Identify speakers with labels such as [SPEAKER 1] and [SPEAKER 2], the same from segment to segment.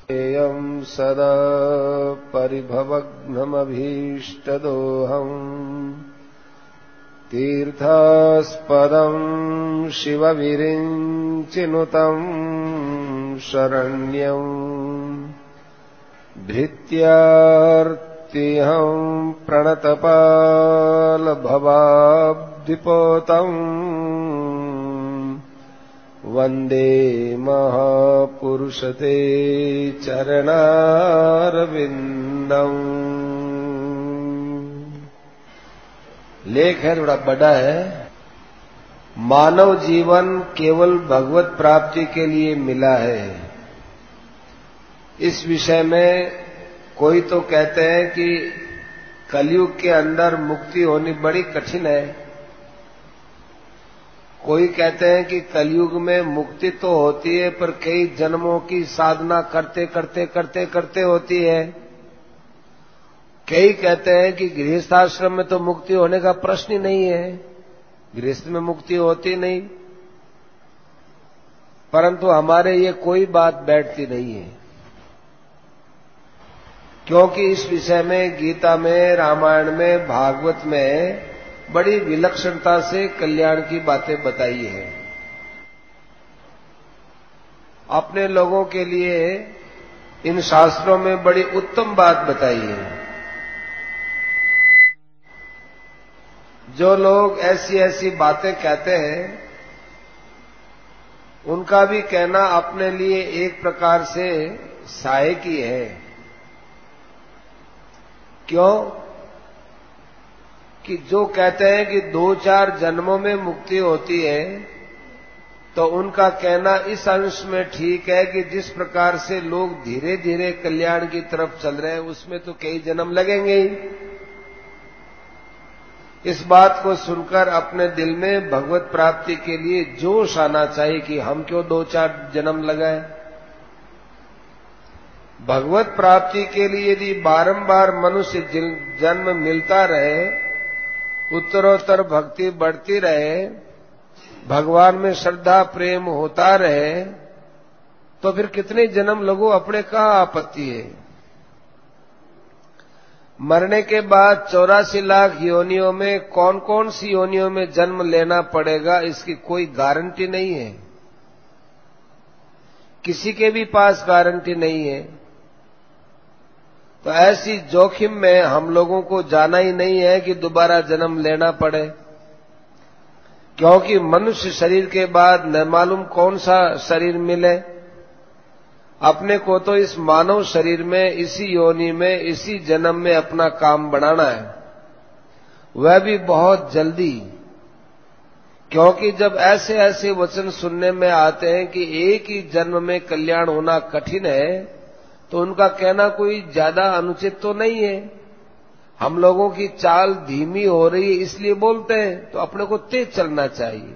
[SPEAKER 1] एयं सदा परिभवग्नमभीष्टदोहम् तीर्थास्पदं शिवविरिञ्चिनुतं शरण्यं भृत्यार्तिहं प्रणतपालभवाब्धिपोतम् वन्दे महापुरुषते चरणारविन्दम्। लेख है थोड़ा बड़ा है। मानव जीवन केवल भगवत प्राप्ति के लिए मिला है। इस विषय में कोई तो कहते हैं कि कलयुग के अंदर मुक्ति होनी बड़ी कठिन है। कोई कहते हैं कि कलयुग में मुक्ति तो होती है पर कई जन्मों की साधना करते करते करते करते होती है। कई कहते हैं कि गृहस्थाश्रम में तो मुक्ति होने का प्रश्न ही नहीं है, गृहस्थ में मुक्ति होती नहीं। परंतु हमारे ये कोई बात बैठती नहीं है, क्योंकि इस विषय में गीता में, रामायण में, भागवत में बड़ी विलक्षणता से कल्याण की बातें बताई है। अपने लोगों के लिए इन शास्त्रों में बड़ी उत्तम बात बताई है। जो लोग ऐसी ऐसी बातें कहते हैं, उनका भी कहना अपने लिए एक प्रकार से सहायक ही है। क्यों कि जो कहते हैं कि 2-4 जन्मों में मुक्ति होती है, तो उनका कहना इस अंश में ठीक है कि जिस प्रकार से लोग धीरे धीरे कल्याण की तरफ चल रहे हैं, उसमें तो कई जन्म लगेंगे ही। इस बात को सुनकर अपने दिल में भगवत प्राप्ति के लिए जोश आना चाहिए कि हम क्यों 2-4 जन्म लगाए। भगवत प्राप्ति के लिए यदि बारंबार मनुष्य जन्म मिलता रहे, उत्तरोत्तर भक्ति बढ़ती रहे, भगवान में श्रद्धा प्रेम होता रहे, तो फिर कितने जन्म लगो अपने कहाँ आपत्ति है। मरने के बाद 84 लाख योनियों में कौन कौन सी योनियों में जन्म लेना पड़ेगा, इसकी कोई गारंटी नहीं है। किसी के भी पास गारंटी नहीं है। तो ऐसी जोखिम में हम लोगों को जाना ही नहीं है कि दोबारा जन्म लेना पड़े, क्योंकि मनुष्य शरीर के बाद न मालूम कौन सा शरीर मिले। अपने को तो इस मानव शरीर में, इसी योनि में, इसी जन्म में अपना काम बनाना है, वह भी बहुत जल्दी। क्योंकि जब ऐसे ऐसे वचन सुनने में आते हैं कि एक ही जन्म में कल्याण होना कठिन है, तो उनका कहना कोई ज्यादा अनुचित तो नहीं है। हम लोगों की चाल धीमी हो रही है इसलिए बोलते हैं, तो अपने को तेज चलना चाहिए।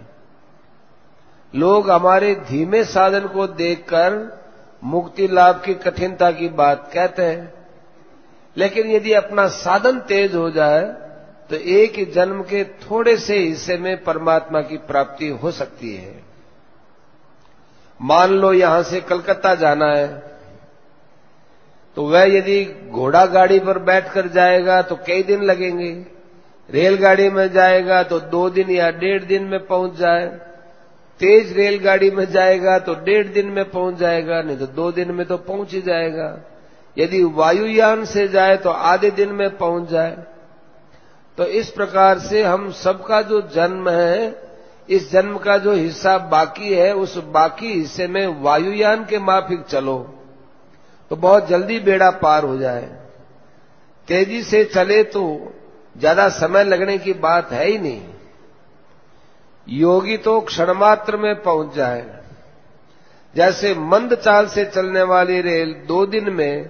[SPEAKER 1] लोग हमारे धीमे साधन को देखकर मुक्ति लाभ की कठिनता की बात कहते हैं, लेकिन यदि अपना साधन तेज हो जाए तो एक ही जन्म के थोड़े से हिस्से में परमात्मा की प्राप्ति हो सकती है। मान लो यहां से कलकत्ता जाना है, तो वह यदि घोड़ा गाड़ी पर बैठकर जाएगा तो कई दिन लगेंगे, रेलगाड़ी में जाएगा तो 2 दिन या 1.5 दिन में पहुंच जाए, तेज रेलगाड़ी में जाएगा तो 1.5 दिन में पहुंच जाएगा, नहीं तो 2 दिन में तो पहुंच ही जाएगा। यदि वायुयान से जाए तो आधे दिन में पहुंच जाए। तो इस प्रकार से हम सबका जो जन्म है, इस जन्म का जो हिस्सा बाकी है, उस बाकी हिस्से में वायुयान के माफिक चलो तो बहुत जल्दी बेड़ा पार हो जाए। तेजी से चले तो ज्यादा समय लगने की बात है ही नहीं। योगी तो क्षण मात्र में पहुंच जाए। जैसे मंद चाल से चलने वाली रेल 2 दिन में,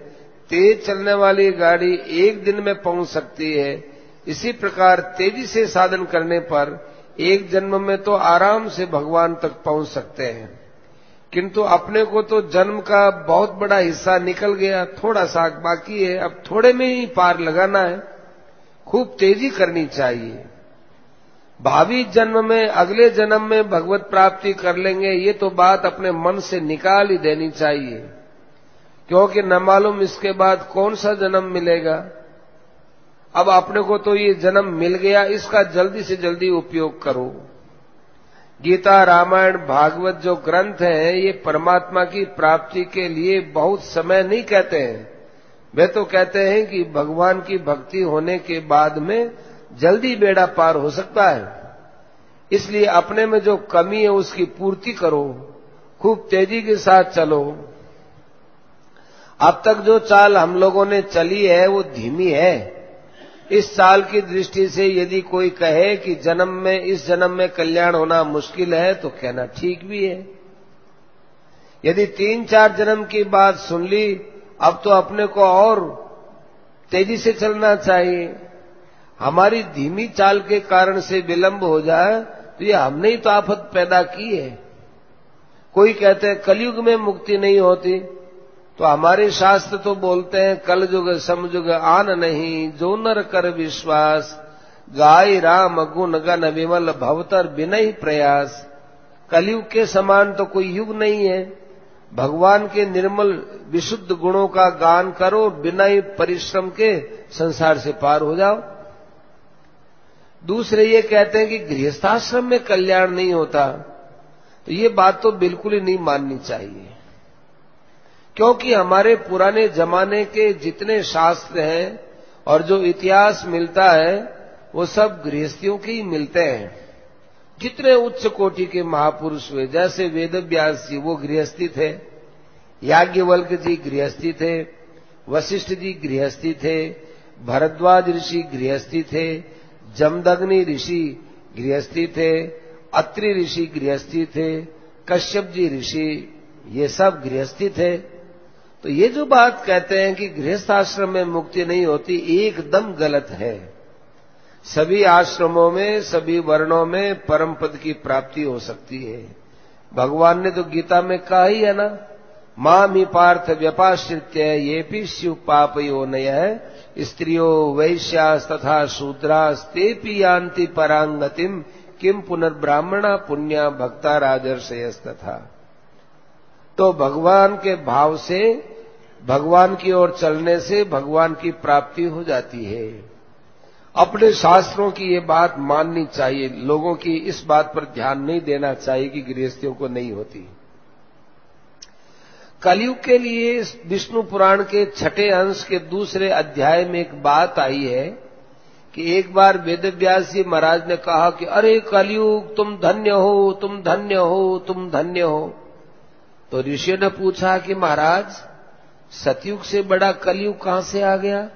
[SPEAKER 1] तेज चलने वाली गाड़ी 1 दिन में पहुंच सकती है, इसी प्रकार तेजी से साधन करने पर एक जन्म में तो आराम से भगवान तक पहुंच सकते हैं। किंतु अपने को तो जन्म का बहुत बड़ा हिस्सा निकल गया, थोड़ा सा बाकी है, अब थोड़े में ही पार लगाना है। खूब तेजी करनी चाहिए। भावी जन्म में, अगले जन्म में भगवत प्राप्ति कर लेंगे, ये तो बात अपने मन से निकाल ही देनी चाहिए। क्योंकि न मालूम इसके बाद कौन सा जन्म मिलेगा। अब अपने को तो ये जन्म मिल गया, इसका जल्दी से जल्दी उपयोग करो। गीता, रामायण, भागवत जो ग्रंथ हैं, ये परमात्मा की प्राप्ति के लिए बहुत समय नहीं कहते हैं। वे तो कहते हैं कि भगवान की भक्ति होने के बाद में जल्दी बेड़ा पार हो सकता है। इसलिए अपने में जो कमी है उसकी पूर्ति करो, खूब तेजी के साथ चलो। अब तक जो चाल हम लोगों ने चली है वो धीमी है। इस चाल की दृष्टि से यदि कोई कहे कि इस जन्म में कल्याण होना मुश्किल है तो कहना ठीक भी है। यदि 3-4 जन्म की बात सुन ली, अब तो अपने को और तेजी से चलना चाहिए। हमारी धीमी चाल के कारण से विलंब हो जाए तो ये हमने ही तो आफत पैदा की है। कोई कहते हैं कलयुग में मुक्ति नहीं होती, तो हमारे शास्त्र तो बोलते हैं कल युग समयुग आन नहीं, जो नर कर विश्वास, गाय राम गुण गण विमल भवतर बिनहि प्रयास। कलयुग के समान तो कोई युग नहीं है। भगवान के निर्मल विशुद्ध गुणों का गान करो, बिना ही परिश्रम के संसार से पार हो जाओ। दूसरे ये कहते हैं कि गृहस्थाश्रम में कल्याण नहीं होता, तो ये बात तो बिल्कुल ही नहीं माननी चाहिए। क्योंकि हमारे पुराने जमाने के जितने शास्त्र हैं और जो इतिहास मिलता है वो सब गृहस्थियों के ही मिलते हैं। जितने उच्च कोटि के महापुरुष हुए, जैसे वेदव्यास जी वो गृहस्थी थे, याज्ञवल्क्य जी गृहस्थी थे, वशिष्ठ जी गृहस्थी थे, भरद्वाज ऋषि गृहस्थी थे, जमदग्नि ऋषि गृहस्थी थे, अत्रि ऋषि गृहस्थी थे, कश्यप जी ऋषि ये सब गृहस्थी थे। तो ये जो बात कहते हैं कि गृहस्थ आश्रम में मुक्ति नहीं होती, एकदम गलत है। सभी आश्रमों में, सभी वर्णों में परम पद की प्राप्ति हो सकती है। भगवान ने तो गीता में कहा ही है ना, मामि पार्थ व्यपाश्रित्य येपि शिव पापयोनयः स्त्रियो वैश्यास् तथा शूद्रास् तेपि यान्ति परांगतिम किम पुनर्ब्राह्मणा पुण्या भक्ता राजर्षयस्तथा। तो भगवान के भाव से, भगवान की ओर चलने से भगवान की प्राप्ति हो जाती है। अपने शास्त्रों की ये बात माननी चाहिए, लोगों की इस बात पर ध्यान नहीं देना चाहिए कि गृहस्थियों को नहीं होती। कलयुग के लिए विष्णु पुराण के 6ठे अंश के दूसरे अध्याय में एक बात आई है कि एक बार वेदव्यास जी महाराज ने कहा कि अरे कलयुग तुम धन्य हो, तुम धन्य हो, तुम धन्य हो। तो ऋषियों ने पूछा कि महाराज सतयुग से बड़ा कलयुग कहां से आ गया?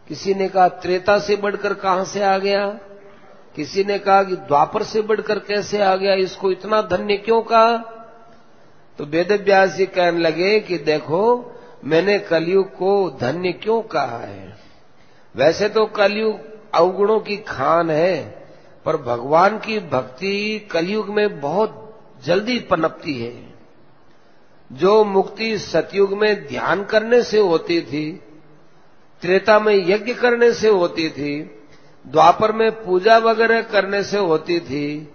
[SPEAKER 1] किसी ने कहा त्रेता से बढ़कर कहां से आ गया, किसी ने कहा कि द्वापर से बढ़कर कैसे आ गया, इसको इतना धन्य क्यों कहा? तो वेदव्यास जी कहने लगे कि देखो मैंने कलयुग को धन्य क्यों कहा है। वैसे तो कलयुग अवगुणों की खान है, पर भगवान की भक्ति कलयुग में बहुत जल्दी पनपती है। जो मुक्ति सतयुग में ध्यान करने से होती थी, त्रेता में यज्ञ करने से होती थी, द्वापर में पूजा वगैरह करने से होती थी,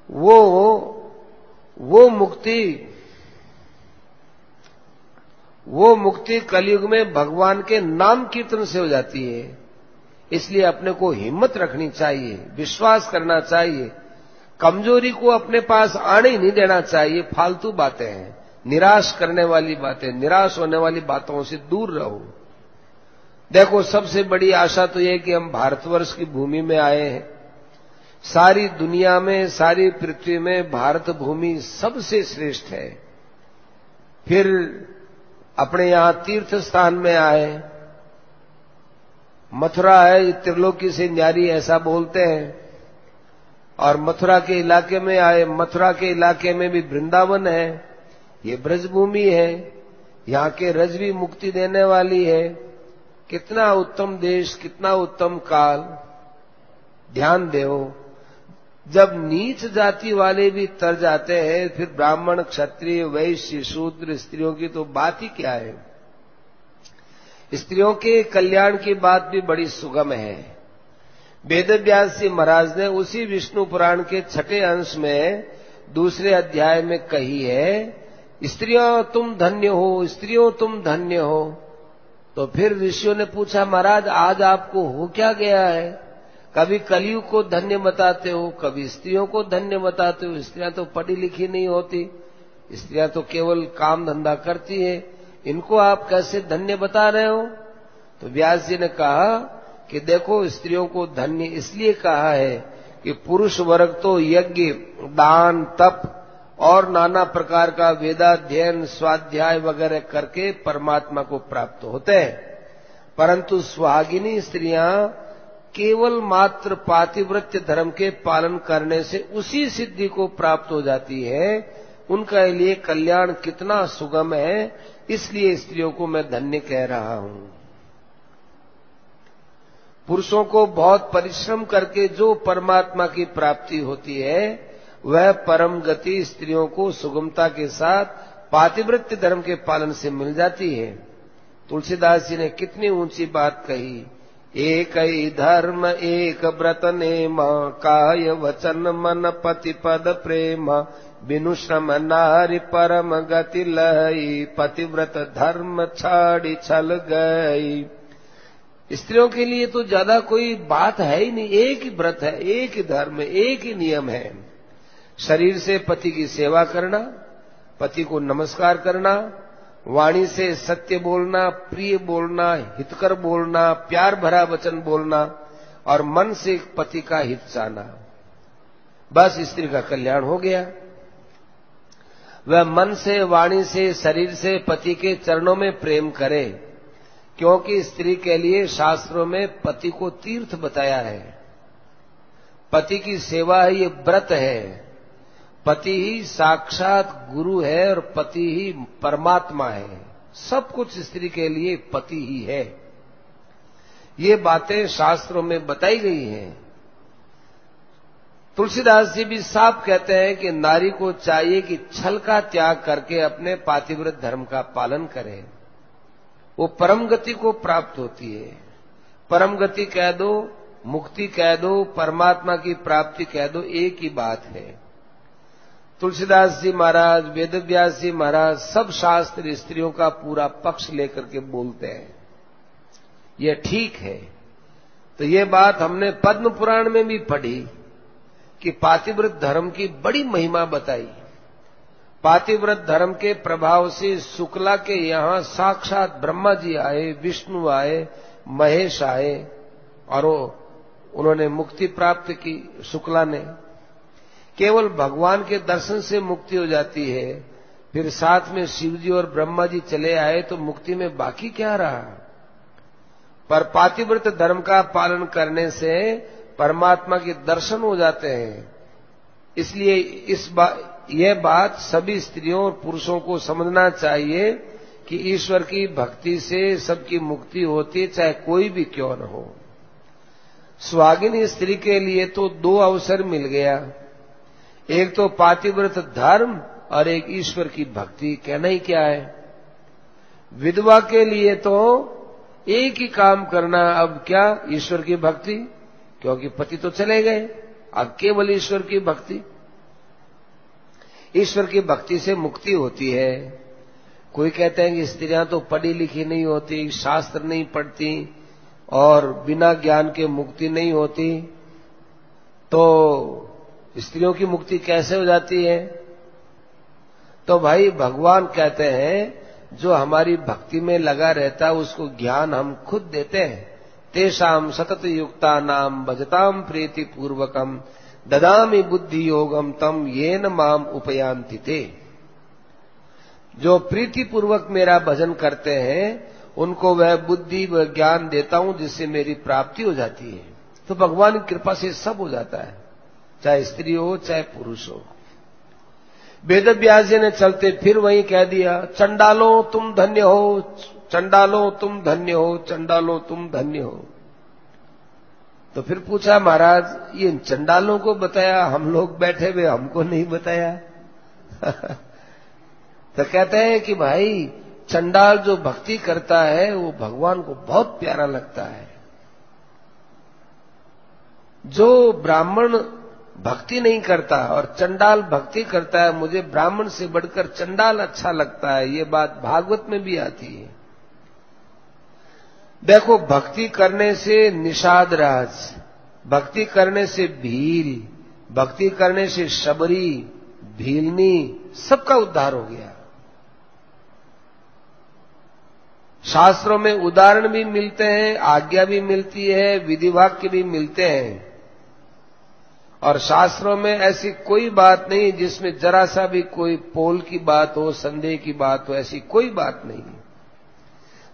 [SPEAKER 1] वो मुक्ति कलयुग में भगवान के नाम कीर्तन से हो जाती है। इसलिए अपने को हिम्मत रखनी चाहिए, विश्वास करना चाहिए, कमजोरी को अपने पास आने ही नहीं देना चाहिए। फालतू बातें हैं, निराश करने वाली बातें, निराश होने वाली बातों से दूर रहो। देखो सबसे बड़ी आशा तो यह कि हम भारतवर्ष की भूमि में आए हैं। सारी दुनिया में, सारी पृथ्वी में भारत भूमि सबसे श्रेष्ठ है। फिर अपने यहां तीर्थ स्थान में आए, मथुरा है त्रिलोकी से न्यारी ऐसा बोलते हैं, और मथुरा के इलाके में आए। मथुरा के इलाके में भी वृंदावन है, ये ब्रजभूमि है, यहां के रज भी मुक्ति देने वाली है। कितना उत्तम देश, कितना उत्तम काल। ध्यान दो, जब नीच जाति वाले भी तर जाते हैं, फिर ब्राह्मण, क्षत्रिय, वैश्य, शूद्र, स्त्रियों की तो बात ही क्या है। स्त्रियों के कल्याण की बात भी बड़ी सुगम है। वेदव्यास जी महाराज ने उसी विष्णु पुराण के 6ठे अंश में दूसरे अध्याय में कही है स्त्रियों तुम धन्य हो, स्त्रियों तुम धन्य हो। तो फिर ऋषियों ने पूछा, महाराज आज आपको हो क्या गया है? कभी कलयुग को धन्य बताते हो, कभी स्त्रियों को धन्य बताते हो। स्त्रियां तो पढ़ी लिखी नहीं होती, स्त्रियां तो केवल काम धंधा करती है, इनको आप कैसे धन्य बता रहे हो? तो व्यास जी ने कहा कि देखो, स्त्रियों को धन्य इसलिए कहा है कि पुरुष वर्ग तो यज्ञ, दान, तप और नाना प्रकार का वेदाध्ययन, स्वाध्याय वगैरह करके परमात्मा को प्राप्त होते हैं, परंतु सुहागिनी स्त्रियां केवल मात्र पातिव्रत्य धर्म के पालन करने से उसी सिद्धि को प्राप्त हो जाती है। उनका लिए कल्याण कितना सुगम है, इसलिए स्त्रियों को मैं धन्य कह रहा हूं। पुरुषों को बहुत परिश्रम करके जो परमात्मा की प्राप्ति होती है, वह परम गति स्त्रियों को सुगमता के साथ पातिव्रत्य धर्म के पालन से मिल जाती है। तुलसीदास जी ने कितनी ऊंची बात कही, एक ही धर्म एक व्रत नेम, काय वचन मन पति पद प्रेम, बिनु श्रम नारी परम गति लई, पतिव्रत धर्म छाड़ी छल गई। स्त्रियों के लिए तो ज्यादा कोई बात है ही नहीं, एक ही व्रत है, एक ही धर्म, एक ही नियम है। शरीर से पति की सेवा करना, पति को नमस्कार करना, वाणी से सत्य बोलना, प्रिय बोलना, हितकर बोलना, प्यार भरा वचन बोलना, और मन से पति का हित चाहना, बस स्त्री का कल्याण हो गया। वह मन से, वाणी से, शरीर से पति के चरणों में प्रेम करे, क्योंकि स्त्री के लिए शास्त्रों में पति को तीर्थ बताया है। पति की सेवा है, ये व्रत है। पति ही साक्षात गुरु है और पति ही परमात्मा है। सब कुछ स्त्री के लिए पति ही है। ये बातें शास्त्रों में बताई गई हैं। तुलसीदास जी भी साफ कहते हैं कि नारी को चाहिए कि छल का त्याग करके अपने पातिव्रत धर्म का पालन करे, वो परम गति को प्राप्त होती है। परम गति कह दो, मुक्ति कह दो, परमात्मा की प्राप्ति कह दो, एक ही बात है। तुलसीदास जी महाराज, वेदव्यास जी महाराज, सब शास्त्र स्त्रियों का पूरा पक्ष लेकर के बोलते हैं। यह ठीक है। तो ये बात हमने पद्म पुराण में भी पढ़ी कि पातिव्रत धर्म की बड़ी महिमा बताई। पातिव्रत धर्म के प्रभाव से शुक्ला के यहां साक्षात ब्रह्मा जी आए, विष्णु आए, महेश आए, और उन्होंने मुक्ति प्राप्त की। शुक्ला ने केवल भगवान के दर्शन से मुक्ति हो जाती है, फिर साथ में शिव जी और ब्रह्मा जी चले आए तो मुक्ति में बाकी क्या रहा? पर पातिव्रत धर्म का पालन करने से परमात्मा के दर्शन हो जाते हैं। इसलिए यह बात सभी स्त्रियों और पुरुषों को समझना चाहिए कि ईश्वर की भक्ति से सबकी मुक्ति होती है, चाहे कोई भी क्यों न हो। सुहागिनी स्त्री के लिए तो दो अवसर मिल गया, एक तो पातिव्रत धर्म और एक ईश्वर की भक्ति। कहना ही क्या है। विधवा के लिए तो एक ही काम करना, अब क्या? ईश्वर की भक्ति, क्योंकि पति तो चले गए, अब केवल ईश्वर की भक्ति। ईश्वर की भक्ति से मुक्ति होती है। कोई कहते हैं कि स्त्रियां तो पढ़ी लिखी नहीं होती, शास्त्र नहीं पढ़ती और बिना ज्ञान के मुक्ति नहीं होती, तो स्त्रियों की मुक्ति कैसे हो जाती है? तो भाई भगवान कहते हैं जो हमारी भक्ति में लगा रहता है उसको ज्ञान हम खुद देते हैं। तेषाम सतत युक्ता नाम भजताम प्रीति पूर्वकम ददामि बुद्धि योगम तम येन माम उपयांति ते। जो प्रीति पूर्वक मेरा भजन करते हैं उनको वह बुद्धि व ज्ञान देता हूं जिससे मेरी प्राप्ति हो जाती है। तो भगवान की कृपा से सब हो जाता है, चाहे स्त्री हो चाहे पुरुष हो। वेदव्यास जी ने चलते फिर वही कह दिया, चंडालो तुम धन्य हो, चंडालो तुम धन्य हो, चंडालो तुम धन्य हो। तो फिर पूछा, महाराज ये चंडालों को बताया, हम लोग बैठे हुए हमको नहीं बताया? तो कहते हैं कि भाई चंडाल जो भक्ति करता है वो भगवान को बहुत प्यारा लगता है। जो ब्राह्मण भक्ति नहीं करता और चंडाल भक्ति करता है, मुझे ब्राह्मण से बढ़कर चंडाल अच्छा लगता है, ये बात भागवत में भी आती है। देखो, भक्ति करने से निषाद राज, भक्ति करने से भील, भक्ति करने से शबरी, भीलनी, सबका उद्धार हो गया। शास्त्रों में उदाहरण भी मिलते हैं, आज्ञा भी मिलती है, विधि वाक्य भी मिलते हैं, और शास्त्रों में ऐसी कोई बात नहीं जिसमें जरा सा भी कोई पोल की बात हो, संदेह की बात हो, ऐसी कोई बात नहीं।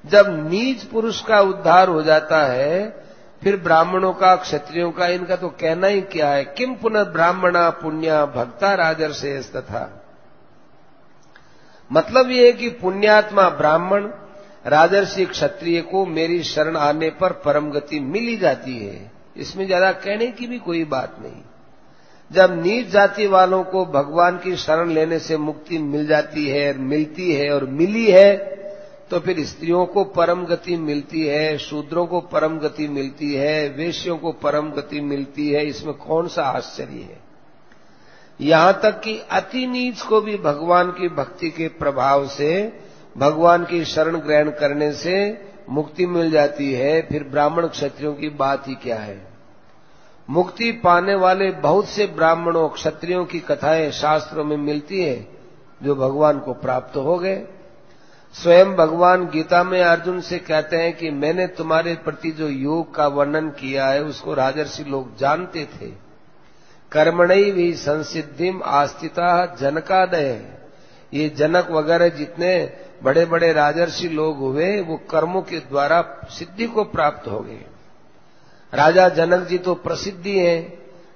[SPEAKER 1] जब नीच पुरुष का उद्धार हो जाता है, फिर ब्राह्मणों का, क्षत्रियों का, इनका तो कहना ही क्या है। किम पुनर्ब्राह्मणा पुण्या भक्ता राजर्षेस तथा। मतलब ये है कि पुण्यात्मा ब्राह्मण, राजर्षि क्षत्रिय को मेरी शरण आने पर परम गति मिल ही जाती है। इसमें ज्यादा कहने की भी कोई बात नहीं। जब नीच जाति वालों को भगवान की शरण लेने से मुक्ति मिल जाती है, मिलती है और मिली है, तो फिर स्त्रियों को परम गति मिलती है, शूद्रों को परम गति मिलती है, वेश्यों को परम गति मिलती है। इसमें कौन सा आश्चर्य है। यहां तक कि अति नीच को भी भगवान की भक्ति के प्रभाव से, भगवान की शरण ग्रहण करने से मुक्ति मिल जाती है। फिर ब्राह्मण क्षत्रियों की बात ही क्या है। मुक्ति पाने वाले बहुत से ब्राह्मणों, क्षत्रियों की कथाएं शास्त्रों में मिलती है जो भगवान को प्राप्त हो गए। स्वयं भगवान गीता में अर्जुन से कहते हैं कि मैंने तुम्हारे प्रति जो योग का वर्णन किया है उसको राजर्षि लोग जानते थे। कर्मणि भी संसिद्धिम आस्थिता जनकादय। ये जनक वगैरह जितने बड़े बड़े राजर्षि लोग हुए वो कर्मों के द्वारा सिद्धि को प्राप्त हो गए। राजा जनक जी तो प्रसिद्धि हैं,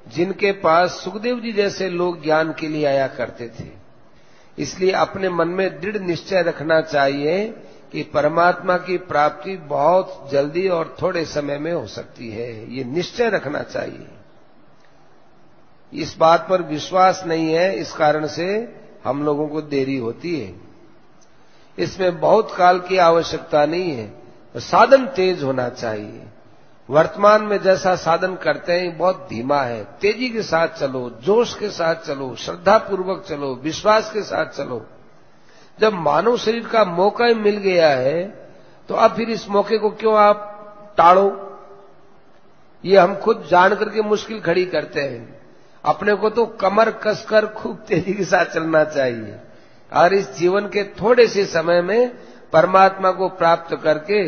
[SPEAKER 1] जिनके पास सुखदेव जी जैसे लोग ज्ञान के लिए आया करते थे। इसलिए अपने मन में दृढ़ निश्चय रखना चाहिए कि परमात्मा की प्राप्ति बहुत जल्दी और थोड़े समय में हो सकती है। ये निश्चय रखना चाहिए। इस बात पर विश्वास नहीं है, इस कारण से हम लोगों को देरी होती है। इसमें बहुत काल की आवश्यकता नहीं है, साधन तेज होना चाहिए। वर्तमान में जैसा साधन करते हैं बहुत धीमा है। तेजी के साथ चलो, जोश के साथ चलो, श्रद्धा पूर्वक चलो, विश्वास के साथ चलो। जब मानव शरीर का मौका ही मिल गया है तो अब फिर इस मौके को क्यों आप टाड़ो। ये हम खुद जान करके मुश्किल खड़ी करते हैं। अपने को तो कमर कसकर खूब तेजी के साथ चलना चाहिए और इस जीवन के थोड़े से समय में परमात्मा को प्राप्त करके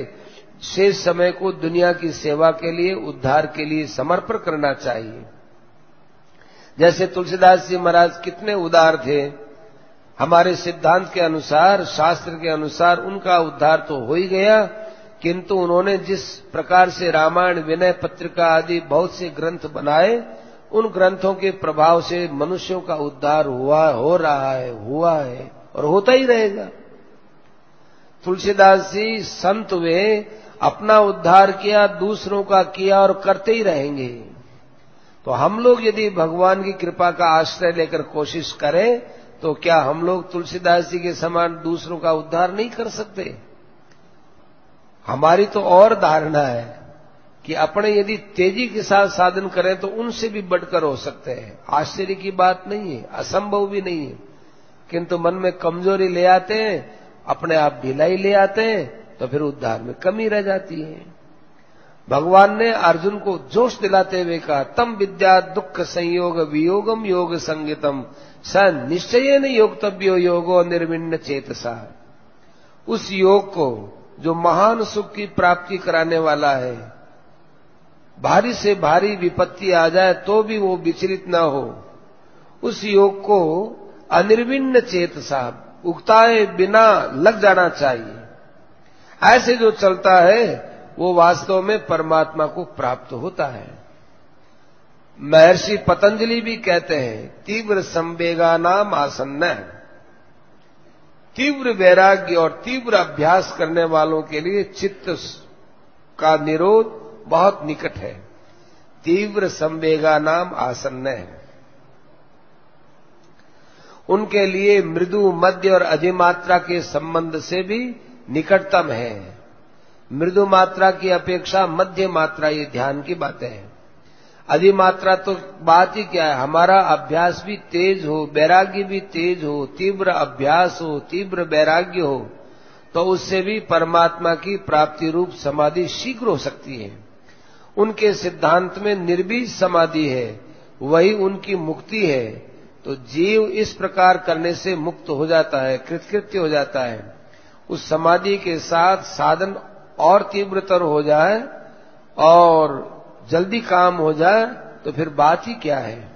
[SPEAKER 1] शेष समय को दुनिया की सेवा के लिए, उद्धार के लिए समर्पण करना चाहिए। जैसे तुलसीदास जी महाराज कितने उदार थे। हमारे सिद्धांत के अनुसार, शास्त्र के अनुसार उनका उद्धार तो हो ही गया, किंतु उन्होंने जिस प्रकार से रामायण, विनय पत्रिका आदि बहुत से ग्रंथ बनाए, उन ग्रंथों के प्रभाव से मनुष्यों का उद्धार हुआ है और होता ही रहेगा। तुलसीदास जी संत वे अपना उद्धार किया, दूसरों का किया और करते ही रहेंगे। तो हम लोग यदि भगवान की कृपा का आश्रय लेकर कोशिश करें तो क्या हम लोग तुलसीदास जी के समान दूसरों का उद्धार नहीं कर सकते? हमारी तो और धारणा है कि अपने यदि तेजी के साथ साधन करें तो उनसे भी बढ़कर हो सकते हैं। आश्चर्य की बात नहीं है, असंभव भी नहीं है, किंतु मन में कमजोरी ले आते हैं, अपने आप ढिलाई ले आते हैं, तो फिर उद्धार में कमी रह जाती है। भगवान ने अर्जुन को जोश दिलाते हुए कहा, तम विद्या दुख संयोग वियोगम योग संगीतम स निश्चयेन योगतव्यो योगो निर्विण्ण चेतसा। उस योग को जो महान सुख की प्राप्ति कराने वाला है, भारी से भारी विपत्ति आ जाए तो भी वो विचलित न हो, उस योग को अनिर्विण्ण चेतसा, उकताए बिना लग जाना चाहिए। ऐसे जो चलता है वो वास्तव में परमात्मा को प्राप्त होता है। महर्षि पतंजलि भी कहते हैं, तीव्र संवेगा नाम आसन्न। तीव्र वैराग्य और तीव्र अभ्यास करने वालों के लिए चित्त का निरोध बहुत निकट है। तीव्र संवेगा नाम आसन्न है। उनके लिए मृदु, मध्य और अधिमात्रा के संबंध से भी निकटतम है। मृदु मात्रा की अपेक्षा मध्य मात्रा, ये ध्यान की बातें हैं। अधिमात्रा तो बात ही क्या है, हमारा अभ्यास भी तेज हो, वैराग्य भी तेज हो, तीव्र अभ्यास हो, तीव्र वैराग्य हो, तो उससे भी परमात्मा की प्राप्ति रूप समाधि शीघ्र हो सकती है। उनके सिद्धांत में निर्बीज समाधि है, वही उनकी मुक्ति है। तो जीव इस प्रकार करने से मुक्त हो जाता है, कृतकृत्य हो जाता है। उस समाधि के साथ साधन और तीव्रतर हो जाए और जल्दी काम हो जाए तो फिर बात ही क्या है।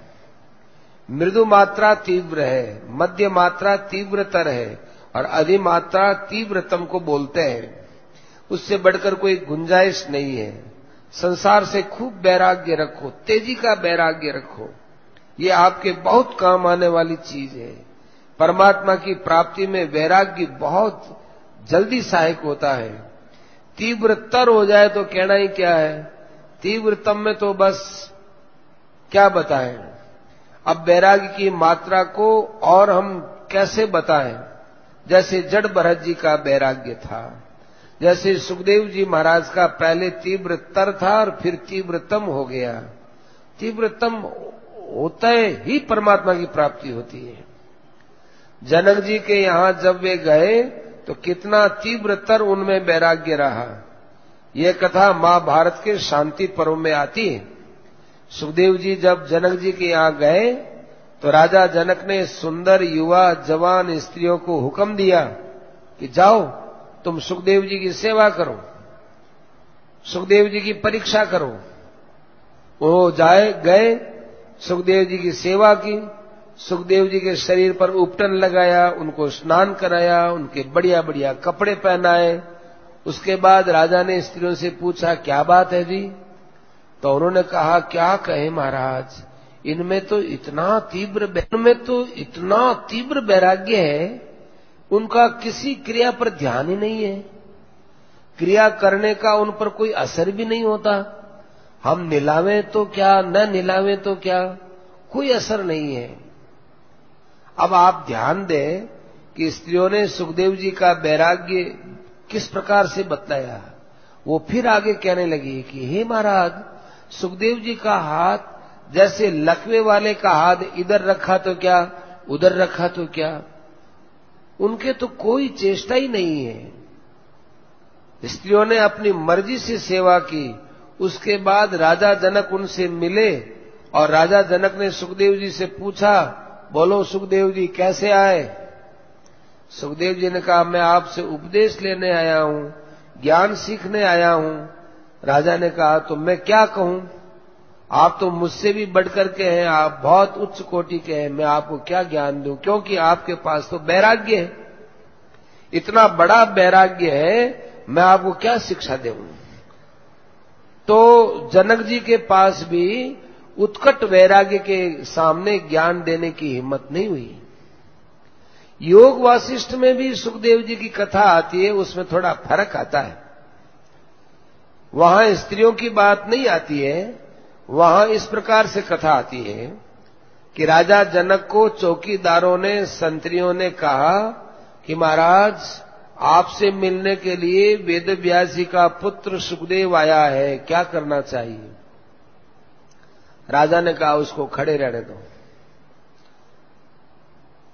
[SPEAKER 1] मृदु मात्रा तीव्र है, मध्य मात्रा तीव्रतर है और अधिमात्रा तीव्रतम को बोलते हैं। उससे बढ़कर कोई गुंजाइश नहीं है। संसार से खूब वैराग्य रखो, तेजी का वैराग्य रखो, ये आपके बहुत काम आने वाली चीज है। परमात्मा की प्राप्ति में वैराग्य बहुत जल्दी सहायक होता है। तीव्रतर हो जाए तो कहना ही क्या है, तीव्रतम में तो बस क्या बताएं। अब वैराग्य की मात्रा को और हम कैसे बताएं। जैसे जड़ भरत जी का वैराग्य था, जैसे सुखदेव जी महाराज का पहले तीव्रतर था और फिर तीव्रतम हो गया। तीव्रतम होता ही परमात्मा की प्राप्ति होती है। जनक जी के यहां जब वे गए तो कितना तीव्रतर उनमें वैराग्य रहा। यह कथा महाभारत के शांति पर्व में आती है। सुखदेव जी जब जनक जी के यहां गए तो राजा जनक ने सुंदर युवा जवान स्त्रियों को हुक्म दिया कि जाओ तुम सुखदेव जी की सेवा करो, सुखदेव जी की परीक्षा करो। वो गए, सुखदेव जी की सेवा की, सुखदेव जी के शरीर पर उपटन लगाया, उनको स्नान कराया, उनके बढ़िया बढ़िया कपड़े पहनाए। उसके बाद राजा ने स्त्रियों से पूछा क्या बात है जी। तो उन्होंने कहा क्या कहे महाराज, इनमें तो इतना तीव्र वैराग्य है, उनका किसी क्रिया पर ध्यान ही नहीं है, क्रिया करने का उन पर कोई असर भी नहीं होता। हम निलावें तो क्या, न निलावें तो क्या, कोई असर नहीं है। अब आप ध्यान दें कि स्त्रियों ने सुखदेव जी का वैराग्य किस प्रकार से बतलाया। वो फिर आगे कहने लगी कि हे महाराज, सुखदेव जी का हाथ जैसे लकवे वाले का हाथ इधर रखा तो क्या, उधर रखा तो क्या, उनके तो कोई चेष्टा ही नहीं है। स्त्रियों ने अपनी मर्जी से सेवा की। उसके बाद राजा जनक उनसे मिले और राजा जनक ने सुखदेव जी से पूछा, बोलो सुखदेव जी कैसे आए। सुखदेव जी ने कहा मैं आपसे उपदेश लेने आया हूं, ज्ञान सीखने आया हूं। राजा ने कहा तो मैं क्या कहूं, आप तो मुझसे भी बढ़कर के हैं, आप बहुत उच्च कोटि के हैं, मैं आपको क्या ज्ञान दूं, क्योंकि आपके पास तो वैराग्य है, इतना बड़ा वैराग्य है, मैं आपको क्या शिक्षा दूं। तो जनक जी के पास भी उत्कट वैराग्य के सामने ज्ञान देने की हिम्मत नहीं हुई। योग वासिष्ठ में भी सुखदेव जी की कथा आती है, उसमें थोड़ा फर्क आता है। वहां स्त्रियों की बात नहीं आती है, वहां इस प्रकार से कथा आती है कि राजा जनक को चौकीदारों ने, संतरियों ने कहा कि महाराज आपसे मिलने के लिए वेद व्यास जी का पुत्र सुखदेव आया है, क्या करना चाहिए। राजा ने कहा उसको खड़े रहने दो।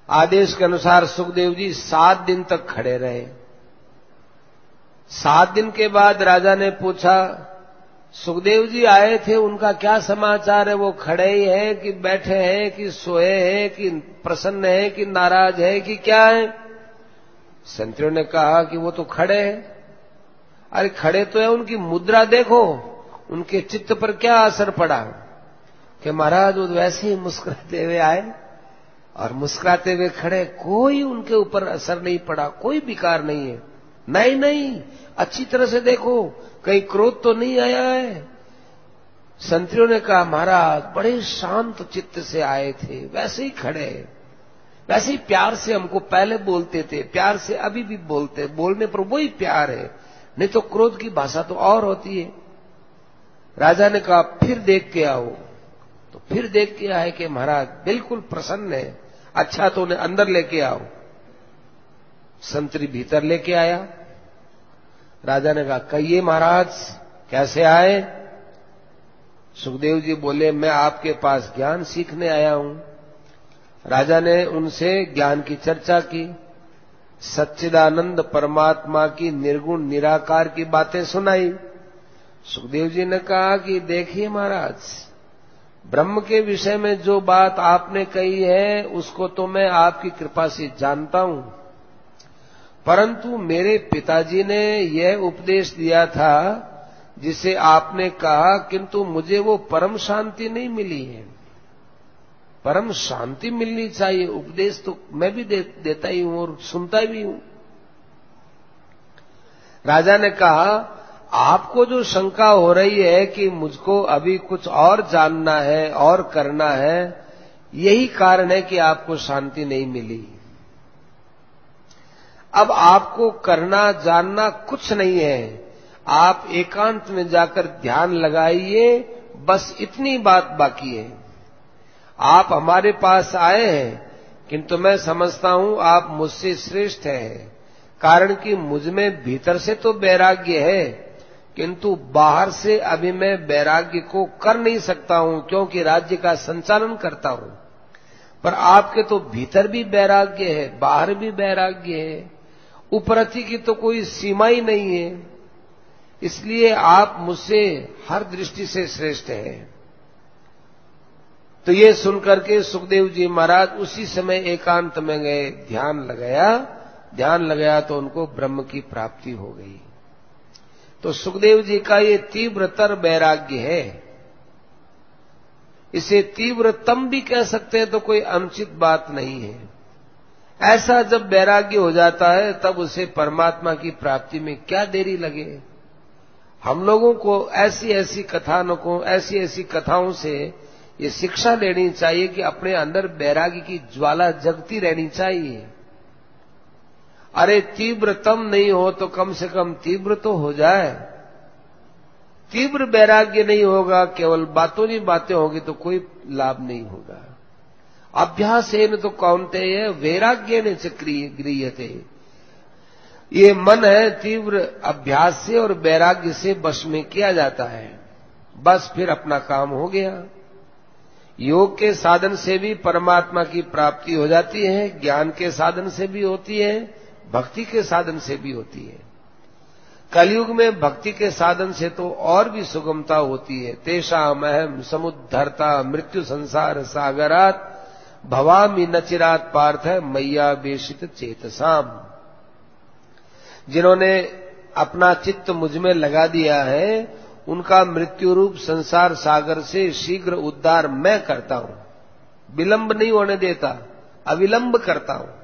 [SPEAKER 1] आदेश के अनुसार सुखदेव जी 7 दिन तक खड़े रहे। 7 दिन के बाद राजा ने पूछा, सुखदेव जी आए थे, उनका क्या समाचार है, वो खड़े ही हैं कि बैठे हैं कि सोए हैं कि प्रसन्न है कि नाराज है कि क्या है। संतरियों ने कहा कि वो तो खड़े हैं। अरे खड़े तो है, उनकी मुद्रा देखो, उनके चित्त पर क्या असर पड़ा कि महाराज वो वैसे ही मुस्कुराते हुए आए और मुस्कुराते हुए खड़े, कोई उनके ऊपर असर नहीं पड़ा, कोई विकार नहीं है। नहीं, अच्छी तरह से देखो कहीं क्रोध तो नहीं आया है। संतरियों ने कहा महाराज बड़े शांत चित्त से आए थे, वैसे ही खड़े, वैसे ही प्यार से हमको पहले बोलते थे, प्यार से अभी भी बोलते, बोलने पर वही प्यार है, नहीं तो क्रोध की भाषा तो और होती है। राजा ने कहा फिर देख के आओ। तो फिर देख के आए कि महाराज बिल्कुल प्रसन्न है, अच्छा तो उन्हें अंदर लेके आओ। संतरी भीतर लेके आया। राजा ने कहा कहिए महाराज कैसे आए। सुखदेव जी बोले, मैं आपके पास ज्ञान सीखने आया हूं। राजा ने उनसे ज्ञान की चर्चा की, सच्चिदानंद परमात्मा की निर्गुण निराकार की बातें सुनाई। सुखदेव जी ने कहा कि देखिए महाराज, ब्रह्म के विषय में जो बात आपने कही है उसको तो मैं आपकी कृपा से जानता हूं, परंतु मेरे पिताजी ने यह उपदेश दिया था जिसे आपने कहा, किंतु मुझे वो परम शांति नहीं मिली है। परम शांति मिलनी चाहिए, उपदेश तो मैं भी देता ही हूं और सुनता भी हूं। राजा ने कहा, आपको जो शंका हो रही है कि मुझको अभी कुछ और जानना है और करना है, यही कारण है कि आपको शांति नहीं मिली। अब आपको करना जानना कुछ नहीं है, आप एकांत में जाकर ध्यान लगाइए, बस इतनी बात बाकी है। आप हमारे पास आए हैं, किंतु मैं समझता हूं आप मुझसे श्रेष्ठ हैं, कारण कि मुझ में भीतर से तो वैराग्य है, किंतु बाहर से अभी मैं वैराग्य को कर नहीं सकता हूं, क्योंकि राज्य का संचालन करता हूं। पर आपके तो भीतर भी वैराग्य है, बाहर भी वैराग्य है, उपरति की तो कोई सीमा ही नहीं है, इसलिए आप मुझसे हर दृष्टि से श्रेष्ठ हैं। तो ये सुनकर के सुखदेव जी महाराज उसी समय एकांत में गए, ध्यान लगाया तो उनको ब्रह्म की प्राप्ति हो गई। तो सुखदेव जी का ये तीव्रतर वैराग्य है, इसे तीव्रतम भी कह सकते हैं तो कोई अनुचित बात नहीं है। ऐसा जब वैराग्य हो जाता है तब उसे परमात्मा की प्राप्ति में क्या देरी लगे। हम लोगों को ऐसी ऐसी कथानकों, ऐसी ऐसी कथाओं से ये शिक्षा लेनी चाहिए कि अपने अंदर वैराग्य की ज्वाला जगती रहनी चाहिए। अरे तीव्रतम नहीं हो तो कम से कम तीव्र तो हो जाए। तीव्र वैराग्य नहीं होगा, केवल बातों ही बातें होगी तो कोई लाभ नहीं होगा। अभ्यासेन तो कौन्तेय वैराग्येन च गृह्यते। ये मन है, तीव्र अभ्यास से और वैराग्य से वश में किया जाता है, बस फिर अपना काम हो गया। योग के साधन से भी परमात्मा की प्राप्ति हो जाती है, ज्ञान के साधन से भी होती है, भक्ति के साधन से भी होती है। कलयुग में भक्ति के साधन से तो और भी सुगमता होती है। तेषाम अहम समुद्धरता मृत्यु संसार सागरात भवामि न चिरात पार्थ मैया बेशित चेतसाम। जिन्होंने अपना चित्त मुझ में लगा दिया है, उनका मृत्यु रूप संसार सागर से शीघ्र उद्धार मैं करता हूं, विलंब नहीं होने देता, अविलंब करता हूं।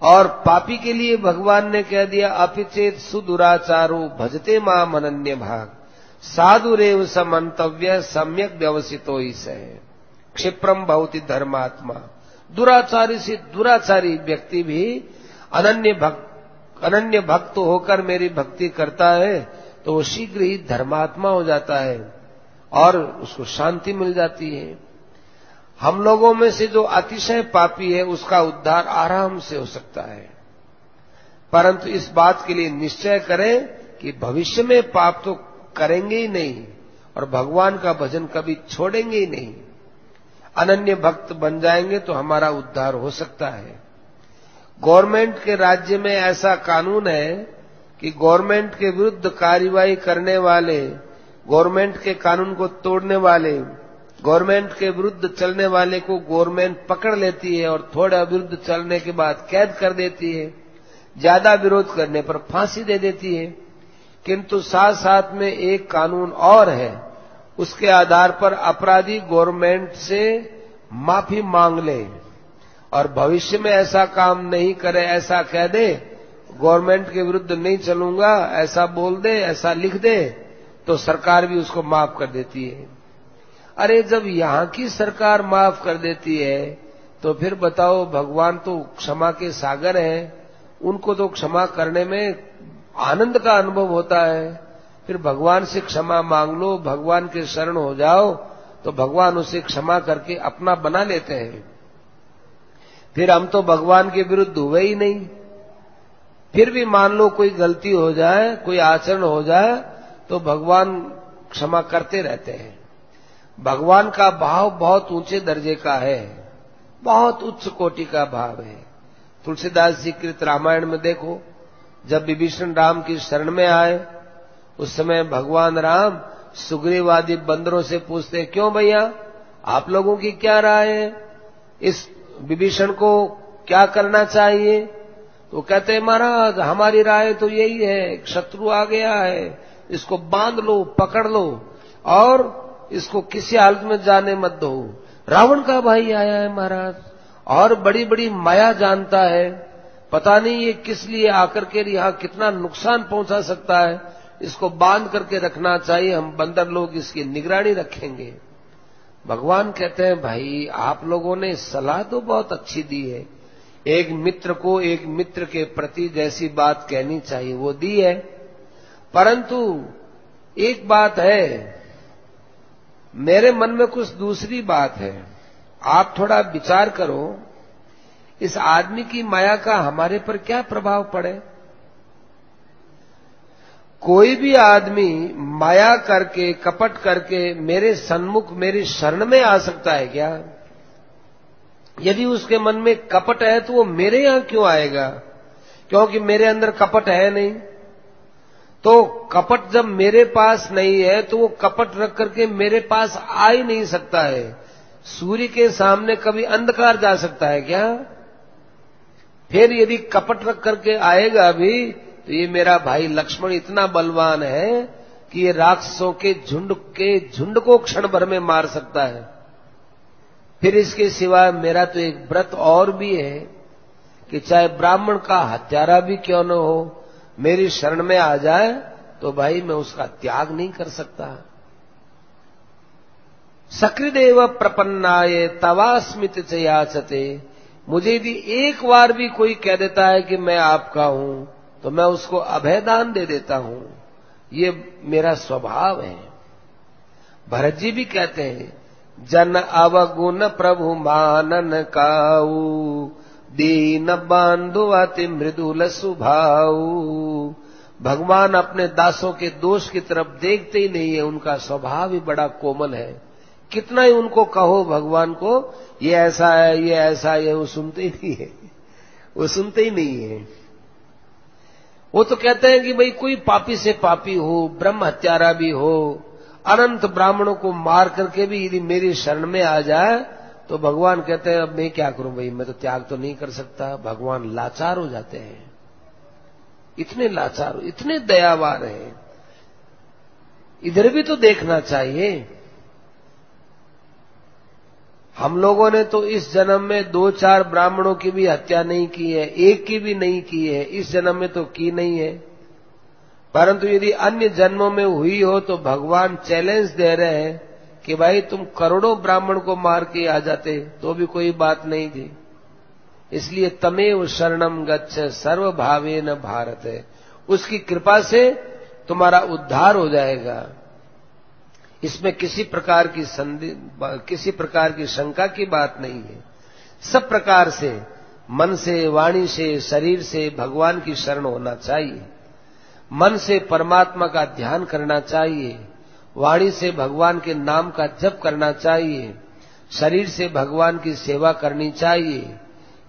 [SPEAKER 1] और पापी के लिए भगवान ने कह दिया, अपिचेत सुदुराचारो भजते माम अनन्य भाग साधुरेव समन्तव्य सम्यक व्यवसितो ही सह क्षिप्रम भवति धर्मात्मा। दुराचारी से दुराचारी व्यक्ति भी अनन्य भक्त होकर मेरी भक्ति करता है तो वो शीघ्र ही धर्मात्मा हो जाता है और उसको शांति मिल जाती है। हम लोगों में से जो अतिशय पापी है उसका उद्धार आराम से हो सकता है, परंतु इस बात के लिए निश्चय करें कि भविष्य में पाप तो करेंगे ही नहीं और भगवान का भजन कभी छोड़ेंगे ही नहीं। अनन्य भक्त बन जाएंगे तो हमारा उद्धार हो सकता है। गवर्नमेंट के राज्य में ऐसा कानून है कि गवर्नमेंट के विरुद्ध कार्रवाई करने वाले, गवर्नमेंट के कानून को तोड़ने वाले, गवर्नमेंट के विरुद्ध चलने वाले को गवर्नमेंट पकड़ लेती है और थोड़ा विरुद्ध चलने के बाद कैद कर देती है, ज्यादा विरोध करने पर फांसी दे देती है। किंतु साथ साथ में एक कानून और है, उसके आधार पर अपराधी गवर्नमेंट से माफी मांग ले और भविष्य में ऐसा काम नहीं करे, ऐसा कह दे, गवर्नमेंट के विरुद्ध नहीं चलूंगा, ऐसा बोल दे, ऐसा लिख दे, तो सरकार भी उसको माफ कर देती है। अरे जब यहां की सरकार माफ कर देती है तो फिर बताओ, भगवान तो क्षमा के सागर हैं, उनको तो क्षमा करने में आनंद का अनुभव होता है। फिर भगवान से क्षमा मांग लो, भगवान के शरण हो जाओ तो भगवान उसे क्षमा करके अपना बना लेते हैं। फिर हम तो भगवान के विरुद्ध हुए ही नहीं। फिर भी मान लो कोई गलती हो जाए, कोई आचरण हो जाए तो भगवान क्षमा करते रहते हैं। भगवान का भाव बहुत ऊंचे दर्जे का है, बहुत उच्च कोटि का भाव है। तुलसीदास जी कृत रामायण में देखो, जब विभीषण राम की शरण में आए उस समय भगवान राम सुग्रीव आदि बंदरों से पूछते, क्यों भैया, आप लोगों की क्या राय है, इस विभीषण को क्या करना चाहिए? तो कहते हैं, महाराज हमारी राय तो यही है, शत्रु आ गया है, इसको बांध लो, पकड़ लो और इसको किसी हालत में जाने मत दो। रावण का भाई आया है महाराज और बड़ी बड़ी माया जानता है, पता नहीं ये किस लिए आकर के यहां कितना नुकसान पहुंचा सकता है, इसको बांध करके रखना चाहिए, हम बंदर लोग इसकी निगरानी रखेंगे। भगवान कहते हैं, भाई आप लोगों ने सलाह तो बहुत अच्छी दी है, एक मित्र को एक मित्र के प्रति जैसी बात कहनी चाहिए वो दी है, परंतु एक बात है, मेरे मन में कुछ दूसरी बात है। आप थोड़ा विचार करो, इस आदमी की माया का हमारे पर क्या प्रभाव पड़े? कोई भी आदमी माया करके, कपट करके मेरे सन्मुख, मेरी शरण में आ सकता है क्या? यदि उसके मन में कपट है तो वो मेरे यहां क्यों आएगा? क्योंकि मेरे अंदर कपट है नहीं। तो कपट जब मेरे पास नहीं है तो वो कपट रख करके मेरे पास आ ही नहीं सकता है। सूर्य के सामने कभी अंधकार जा सकता है क्या? फिर यदि कपट रख करके आएगा भी तो ये मेरा भाई लक्ष्मण इतना बलवान है कि ये राक्षसों के झुंड को क्षण भर में मार सकता है। फिर इसके सिवा मेरा तो एक व्रत और भी है कि चाहे ब्राह्मण का हत्यारा भी क्यों न हो, मेरी शरण में आ जाए तो भाई मैं उसका त्याग नहीं कर सकता। सकृदेव प्रपन्नाये तवास्मित च याचते, मुझे यदि एक बार भी कोई कह देता है कि मैं आपका हूं तो मैं उसको अभयदान दे देता हूं, ये मेरा स्वभाव है। भरत जी भी कहते हैं, जन अवगुण प्रभु मानन काऊ, दीन बांधु अति मृदुल सुभाऊ। भगवान अपने दासों के दोष की तरफ देखते ही नहीं है, उनका स्वभाव ही बड़ा कोमल है। कितना ही उनको कहो भगवान को, ये ऐसा है, ये ऐसा है, वो सुनते ही नहीं है, वो सुनते ही नहीं है। वो तो कहते हैं कि भाई कोई पापी से पापी हो, ब्रह्म हत्यारा भी हो, अनंत ब्राह्मणों को मार करके भी यदि मेरी शरण में आ जाए तो भगवान कहते हैं अब मैं क्या करूं भाई, मैं तो त्याग तो नहीं कर सकता। भगवान लाचार हो जाते हैं, इतने लाचार, इतने दयावान हैं। इधर भी तो देखना चाहिए। हम लोगों ने तो इस जन्म में 2-4 ब्राह्मणों की भी हत्या नहीं की है, एक की भी नहीं की है, इस जन्म में तो की नहीं है। परंतु यदि अन्य जन्मों में हुई हो तो भगवान चैलेंज दे रहे हैं कि भाई तुम करोड़ों ब्राह्मण को मार के आ जाते तो भी कोई बात नहीं थी। इसलिए तमेव शरणम गच्छ सर्वभावेन भारत, उसकी कृपा से तुम्हारा उद्धार हो जाएगा। इसमें किसी प्रकार की शंका की बात नहीं है। सब प्रकार से, मन से, वाणी से, शरीर से भगवान की शरण होना चाहिए। मन से परमात्मा का ध्यान करना चाहिए, वाणी से भगवान के नाम का जप करना चाहिए, शरीर से भगवान की सेवा करनी चाहिए।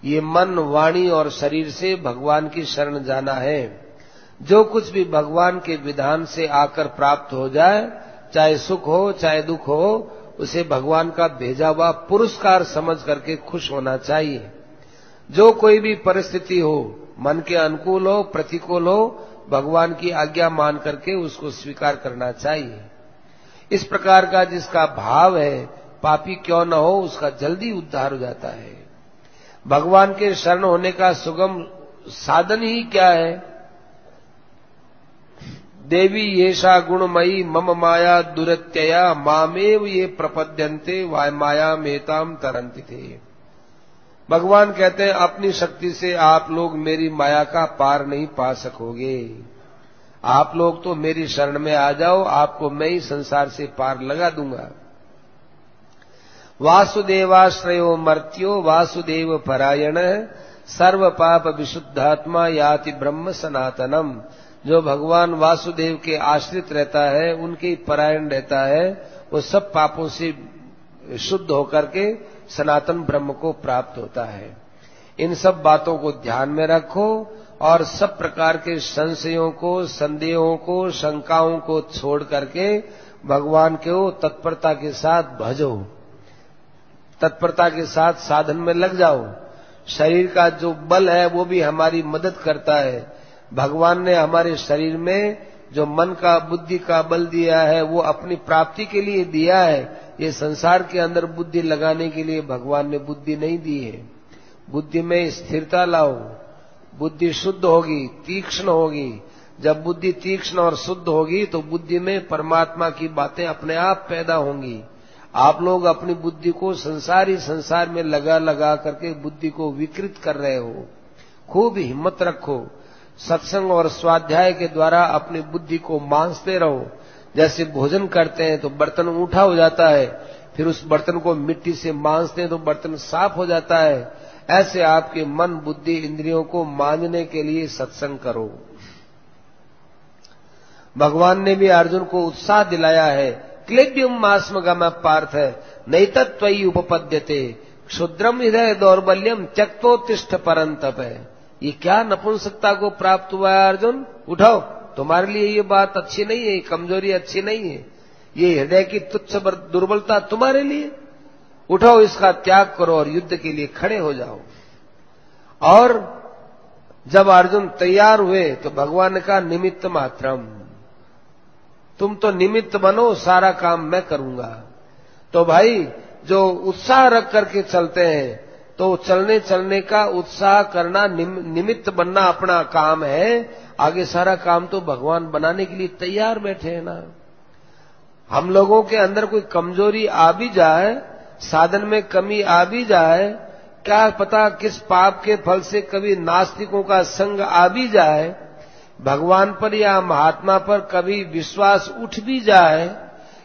[SPEAKER 1] ये मन, वाणी और शरीर से भगवान की शरण जाना है। जो कुछ भी भगवान के विधान से आकर प्राप्त हो जाए, चाहे सुख हो चाहे दुख हो, उसे भगवान का भेजा हुआ पुरस्कार समझ करके खुश होना चाहिए। जो कोई भी परिस्थिति हो, मन के अनुकूल हो प्रतिकूल हो, भगवान की आज्ञा मान करके उसको स्वीकार करना चाहिए। इस प्रकार का जिसका भाव है, पापी क्यों न हो, उसका जल्दी उद्धार हो जाता है। भगवान के शरण होने का सुगम साधन ही क्या है? देवी येषा गुणमयी मम माया दुरत्यया मामेव ये प्रपद्यन्ते वाय माया मेताम तरन्ति थे। भगवान कहते हैं अपनी शक्ति से आप लोग मेरी माया का पार नहीं पा सकोगे। आप लोग तो मेरी शरण में आ जाओ, आपको मैं ही संसार से पार लगा दूंगा। वासुदेवाश्रयो मर्त्यो वासुदेव परायण सर्व पाप विशुद्धात्मा याति ब्रह्म सनातनम। जो भगवान वासुदेव के आश्रित रहता है, उनके परायण रहता है, वो सब पापों से शुद्ध होकर के सनातन ब्रह्म को प्राप्त होता है। इन सब बातों को ध्यान में रखो और सब प्रकार के संशयों को, संदेहों को, शंकाओं को छोड़ करके भगवान को तत्परता के साथ भजो, तत्परता के साथ साधन में लग जाओ। शरीर का जो बल है वो भी हमारी मदद करता है। भगवान ने हमारे शरीर में जो मन का, बुद्धि का बल दिया है वो अपनी प्राप्ति के लिए दिया है। ये संसार के अंदर बुद्धि लगाने के लिए भगवान ने बुद्धि नहीं दी है। बुद्धि में स्थिरता लाओ, बुद्धि शुद्ध होगी, तीक्ष्ण होगी। जब बुद्धि तीक्ष्ण और शुद्ध होगी तो बुद्धि में परमात्मा की बातें अपने आप पैदा होंगी। आप लोग अपनी बुद्धि को संसार में लगा लगा करके बुद्धि को विकृत कर रहे हो। खूब हिम्मत रखो, सत्संग और स्वाध्याय के द्वारा अपनी बुद्धि को मांसते रहो। जैसे भोजन करते हैं तो बर्तन ऊंठा हो जाता है, फिर उस बर्तन को मिट्टी से मांसते हैं तो बर्तन साफ हो जाता है। ऐसे आपके मन, बुद्धि, इंद्रियों को मांजने के लिए सत्संग करो। भगवान ने भी अर्जुन को उत्साह दिलाया है। क्लेब्यम मास्मगम पार्थ नैतत्वयि उपपद्यते क्षुद्रम हृदय दौर्बल्यम त्यक्तोत्तिष्ठ परंतप है। ये क्या नपुंसकता को प्राप्त हुआ है अर्जुन? उठाओ, तुम्हारे लिए ये बात अच्छी नहीं है, कमजोरी अच्छी नहीं है, ये हृदय की तुच्छ दुर्बलता तुम्हारे लिए। उठाओ, इसका त्याग करो और युद्ध के लिए खड़े हो जाओ। और जब अर्जुन तैयार हुए तो भगवान ने कहा निमित्त मात्रम, तुम तो निमित्त बनो, सारा काम मैं करूंगा। तो भाई जो उत्साह रख करके चलते हैं तो चलने का उत्साह करना, निमित्त बनना अपना काम है। आगे सारा काम तो भगवान बनाने के लिए तैयार बैठे हैं ना। हम लोगों के अंदर कोई कमजोरी आ भी जाए, साधन में कमी आ भी जाए, क्या पता किस पाप के फल से कभी नास्तिकों का संग आ भी जाए, भगवान पर या महात्मा पर कभी विश्वास उठ भी जाए,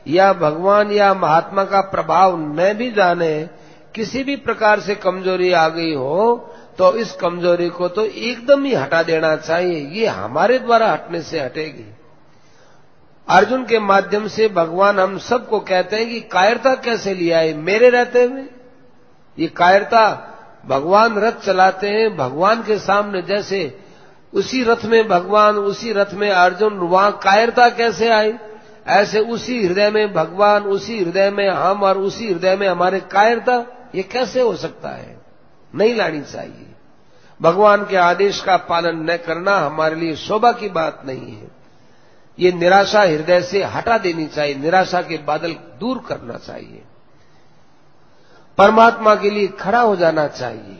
[SPEAKER 1] या भगवान या महात्मा का प्रभाव न भी जाने, किसी भी प्रकार से कमजोरी आ गई हो तो इस कमजोरी को तो एकदम ही हटा देना चाहिए। ये हमारे द्वारा हटने से हटेगी। अर्जुन के माध्यम से भगवान हम सबको कहते हैं कि कायरता कैसे लिया है मेरे रहते हुए। ये कायरता, भगवान रथ चलाते हैं, भगवान के सामने जैसे उसी रथ में भगवान, उसी रथ में अर्जुन, वहां कायरता कैसे आई? ऐसे उसी हृदय में भगवान, उसी हृदय में हम और उसी हृदय में हमारे कायरता, ये कैसे हो सकता है? नहीं लानी चाहिए। भगवान के आदेश का पालन न करना हमारे लिए शोभा की बात नहीं है। ये निराशा हृदय से हटा देनी चाहिए, निराशा के बादल दूर करना चाहिए, परमात्मा के लिए खड़ा हो जाना चाहिए।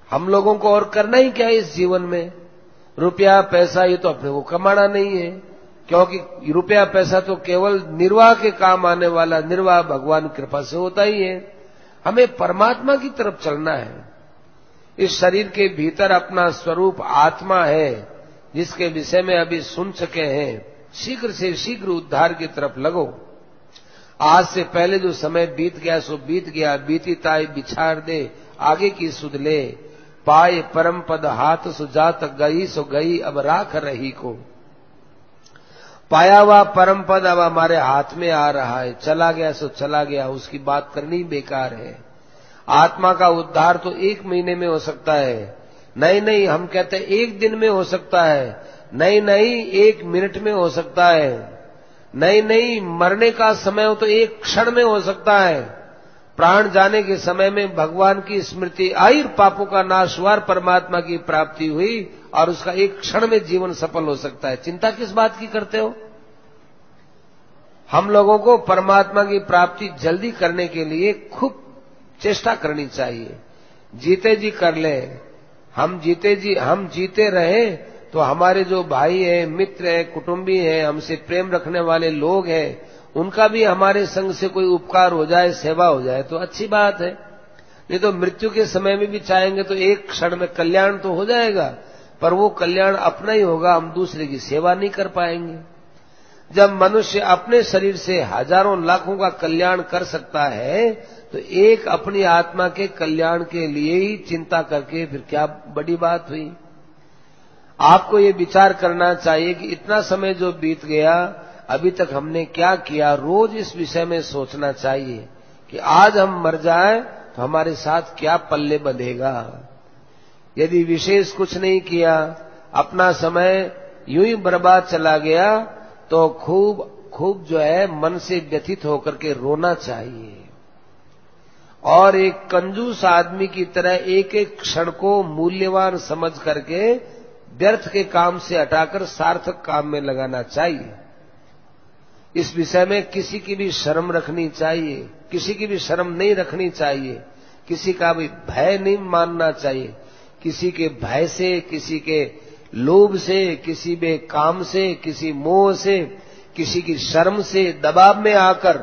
[SPEAKER 1] हम लोगों को और करना ही क्या है इस जीवन में? रुपया पैसा ये तो अपने को कमाना नहीं है, क्योंकि रुपया पैसा तो केवल निर्वाह के काम आने वाला, निर्वाह भगवान की कृपा से होता ही है। हमें परमात्मा की तरफ चलना है। इस शरीर के भीतर अपना स्वरूप आत्मा है, जिसके विषय में अभी सुन चुके हैं। शीघ्र से शीघ्र उद्धार की तरफ लगो। आज से पहले जो समय बीत गया सो बीत गया, बीती ताई बिछाड़ दे, आगे की सुध ले। पाए परम पद हाथ सुजात गई सो गई, अब राख रही को। पाया हुआ परम पद अब हमारे हाथ में आ रहा है, चला गया सो चला गया, उसकी बात करनी बेकार है। आत्मा का उद्धार तो 1 महीने में हो सकता है, नहीं हम कहते हैं 1 दिन में हो सकता है, नहीं 1 मिनट में हो सकता है, नहीं मरने का समय हो तो 1 क्षण में हो सकता है। प्राण जाने के समय में भगवान की स्मृति आई, पापों का नाश हुआ, परमात्मा की प्राप्ति हुई और उसका 1 क्षण में जीवन सफल हो सकता है। चिंता किस बात की करते हो? हम लोगों को परमात्मा की प्राप्ति जल्दी करने के लिए खूब चेष्टा करनी चाहिए। जीते जी कर ले। हम जीते रहे तो हमारे जो भाई हैं, मित्र हैं, कुटुंबी हैं, हमसे प्रेम रखने वाले लोग हैं, उनका भी हमारे संग से कोई उपकार हो जाए, सेवा हो जाए तो अच्छी बात है। नहीं तो मृत्यु के समय में भी चाहेंगे तो 1 क्षण में कल्याण तो हो जाएगा, पर वो कल्याण अपना ही होगा, हम दूसरे की सेवा नहीं कर पाएंगे। जब मनुष्य अपने शरीर से हजारों लाखों का कल्याण कर सकता है तो एक अपनी आत्मा के कल्याण के लिए ही चिंता करके फिर क्या बड़ी बात हुई। आपको ये विचार करना चाहिए कि इतना समय जो बीत गया, अभी तक हमने क्या किया। रोज इस विषय में सोचना चाहिए कि आज हम मर जाएं तो हमारे साथ क्या पल्ले बंधेगा। यदि विशेष कुछ नहीं किया, अपना समय यूं ही बर्बाद चला गया, तो खूब जो है मन से व्यथित होकर के रोना चाहिए और एक कंजूस आदमी की तरह एक एक क्षण को मूल्यवान समझ करके व्यर्थ के काम से हटाकर सार्थक काम में लगाना चाहिए। इस विषय में किसी की भी शर्म रखनी चाहिए, किसी की भी शर्म नहीं रखनी चाहिए, किसी का भी भय नहीं मानना चाहिए। किसी के भय से, किसी के लोभ से, किसी भी काम से, किसी मोह से, किसी की शर्म से, दबाव में आकर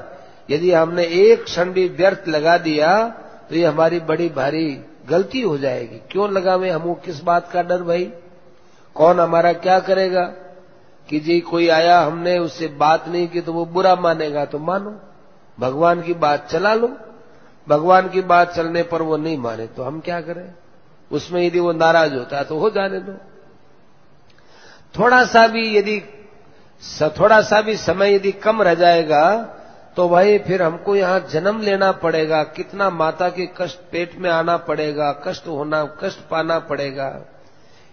[SPEAKER 1] यदि हमने एक क्षण भी व्यर्थ लगा दिया तो ये हमारी बड़ी भारी गलती हो जाएगी। क्यों लगावे हम, किस बात का डर भाई? कौन हमारा क्या करेगा कि जी कोई आया, हमने उससे बात नहीं की तो वो बुरा मानेगा, तो मानो भगवान की बात चला लो। भगवान की बात चलने पर वो नहीं माने तो हम क्या करें? उसमें यदि वो नाराज होता है तो हो जाने दो। थोड़ा सा भी समय यदि कम रह जाएगा तो भाई फिर हमको यहां जन्म लेना पड़ेगा, कितना माता के कष्ट पेट में आना पड़ेगा, कष्ट पाना पड़ेगा।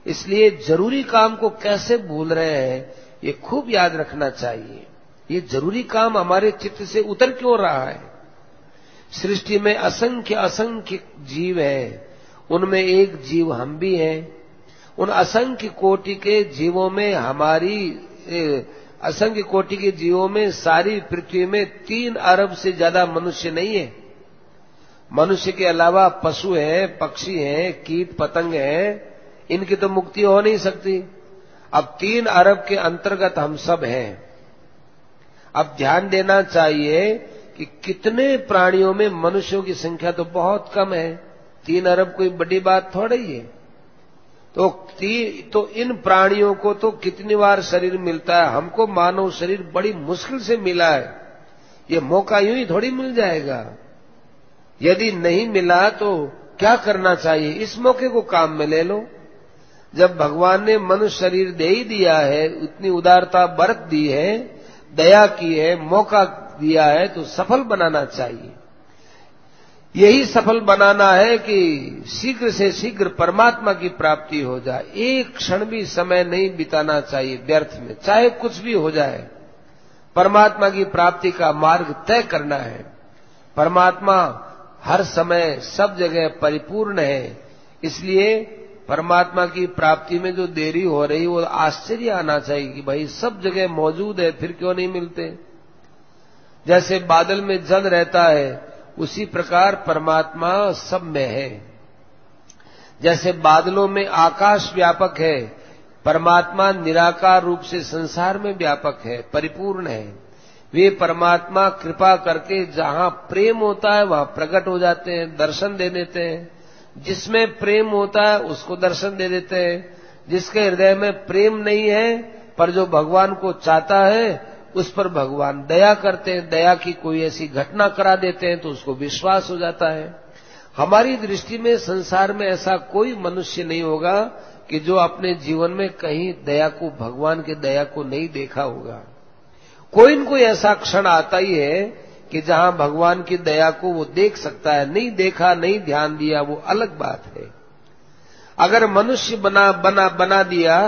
[SPEAKER 1] इसलिए जरूरी काम को कैसे भूल रहे हैं ये खूब याद रखना चाहिए। ये जरूरी काम हमारे चित्त से उतर क्यों रहा है? सृष्टि में असंख्य जीव हैं, उनमें एक जीव हम भी हैं। उन असंख्य कोटि के जीवों में सारी पृथ्वी में 3 अरब से ज्यादा मनुष्य नहीं है। मनुष्य के अलावा पशु हैं, पक्षी हैं, कीट पतंग हैं, इनकी तो मुक्ति हो नहीं सकती। अब 3 अरब के अंतर्गत हम सब हैं। अब ध्यान देना चाहिए कि कितने प्राणियों में मनुष्यों की संख्या तो बहुत कम है। 3 अरब कोई बड़ी बात थोड़ी है। तो इन प्राणियों को तो कितनी बार शरीर मिलता है, हमको मानव शरीर बड़ी मुश्किल से मिला है। ये मौका यूं ही थोड़ी मिल जाएगा। यदि नहीं मिला तो क्या करना चाहिए? इस मौके को काम में ले लो। जब भगवान ने मनुष्य शरीर दे ही दिया है, इतनी उदारता बरत दी है, दया की है, मौका दिया है, तो सफल बनाना चाहिए। यही सफल बनाना है कि शीघ्र से शीघ्र परमात्मा की प्राप्ति हो जाए। एक क्षण भी समय नहीं बिताना चाहिए व्यर्थ में, चाहे कुछ भी हो जाए। परमात्मा की प्राप्ति का मार्ग तय करना है। परमात्मा हर समय सब जगह परिपूर्ण है, इसलिए परमात्मा की प्राप्ति में जो देरी हो रही वो आश्चर्य आना चाहिए कि भाई सब जगह मौजूद है, फिर क्यों नहीं मिलते? जैसे बादल में जल रहता है, उसी प्रकार परमात्मा सब में है। जैसे बादलों में आकाश व्यापक है, परमात्मा निराकार रूप से संसार में व्यापक है, परिपूर्ण है। वे परमात्मा कृपा करके जहां प्रेम होता है वहां प्रकट हो जाते हैं, दर्शन दे देते हैं। जिसमें प्रेम होता है उसको दर्शन दे देते हैं। जिसके हृदय में प्रेम नहीं है पर जो भगवान को चाहता है उस पर भगवान दया करते हैं, दया की कोई ऐसी घटना करा देते हैं तो उसको विश्वास हो जाता है। हमारी दृष्टि में संसार में ऐसा कोई मनुष्य नहीं होगा कि जो अपने जीवन में कहीं दया को, भगवान के दया को नहीं देखा होगा। कोई न कोई ऐसा क्षण आता ही है कि जहां भगवान की दया को वो देख सकता है। नहीं देखा, नहीं ध्यान दिया, वो अलग बात है। अगर मनुष्य बना दिया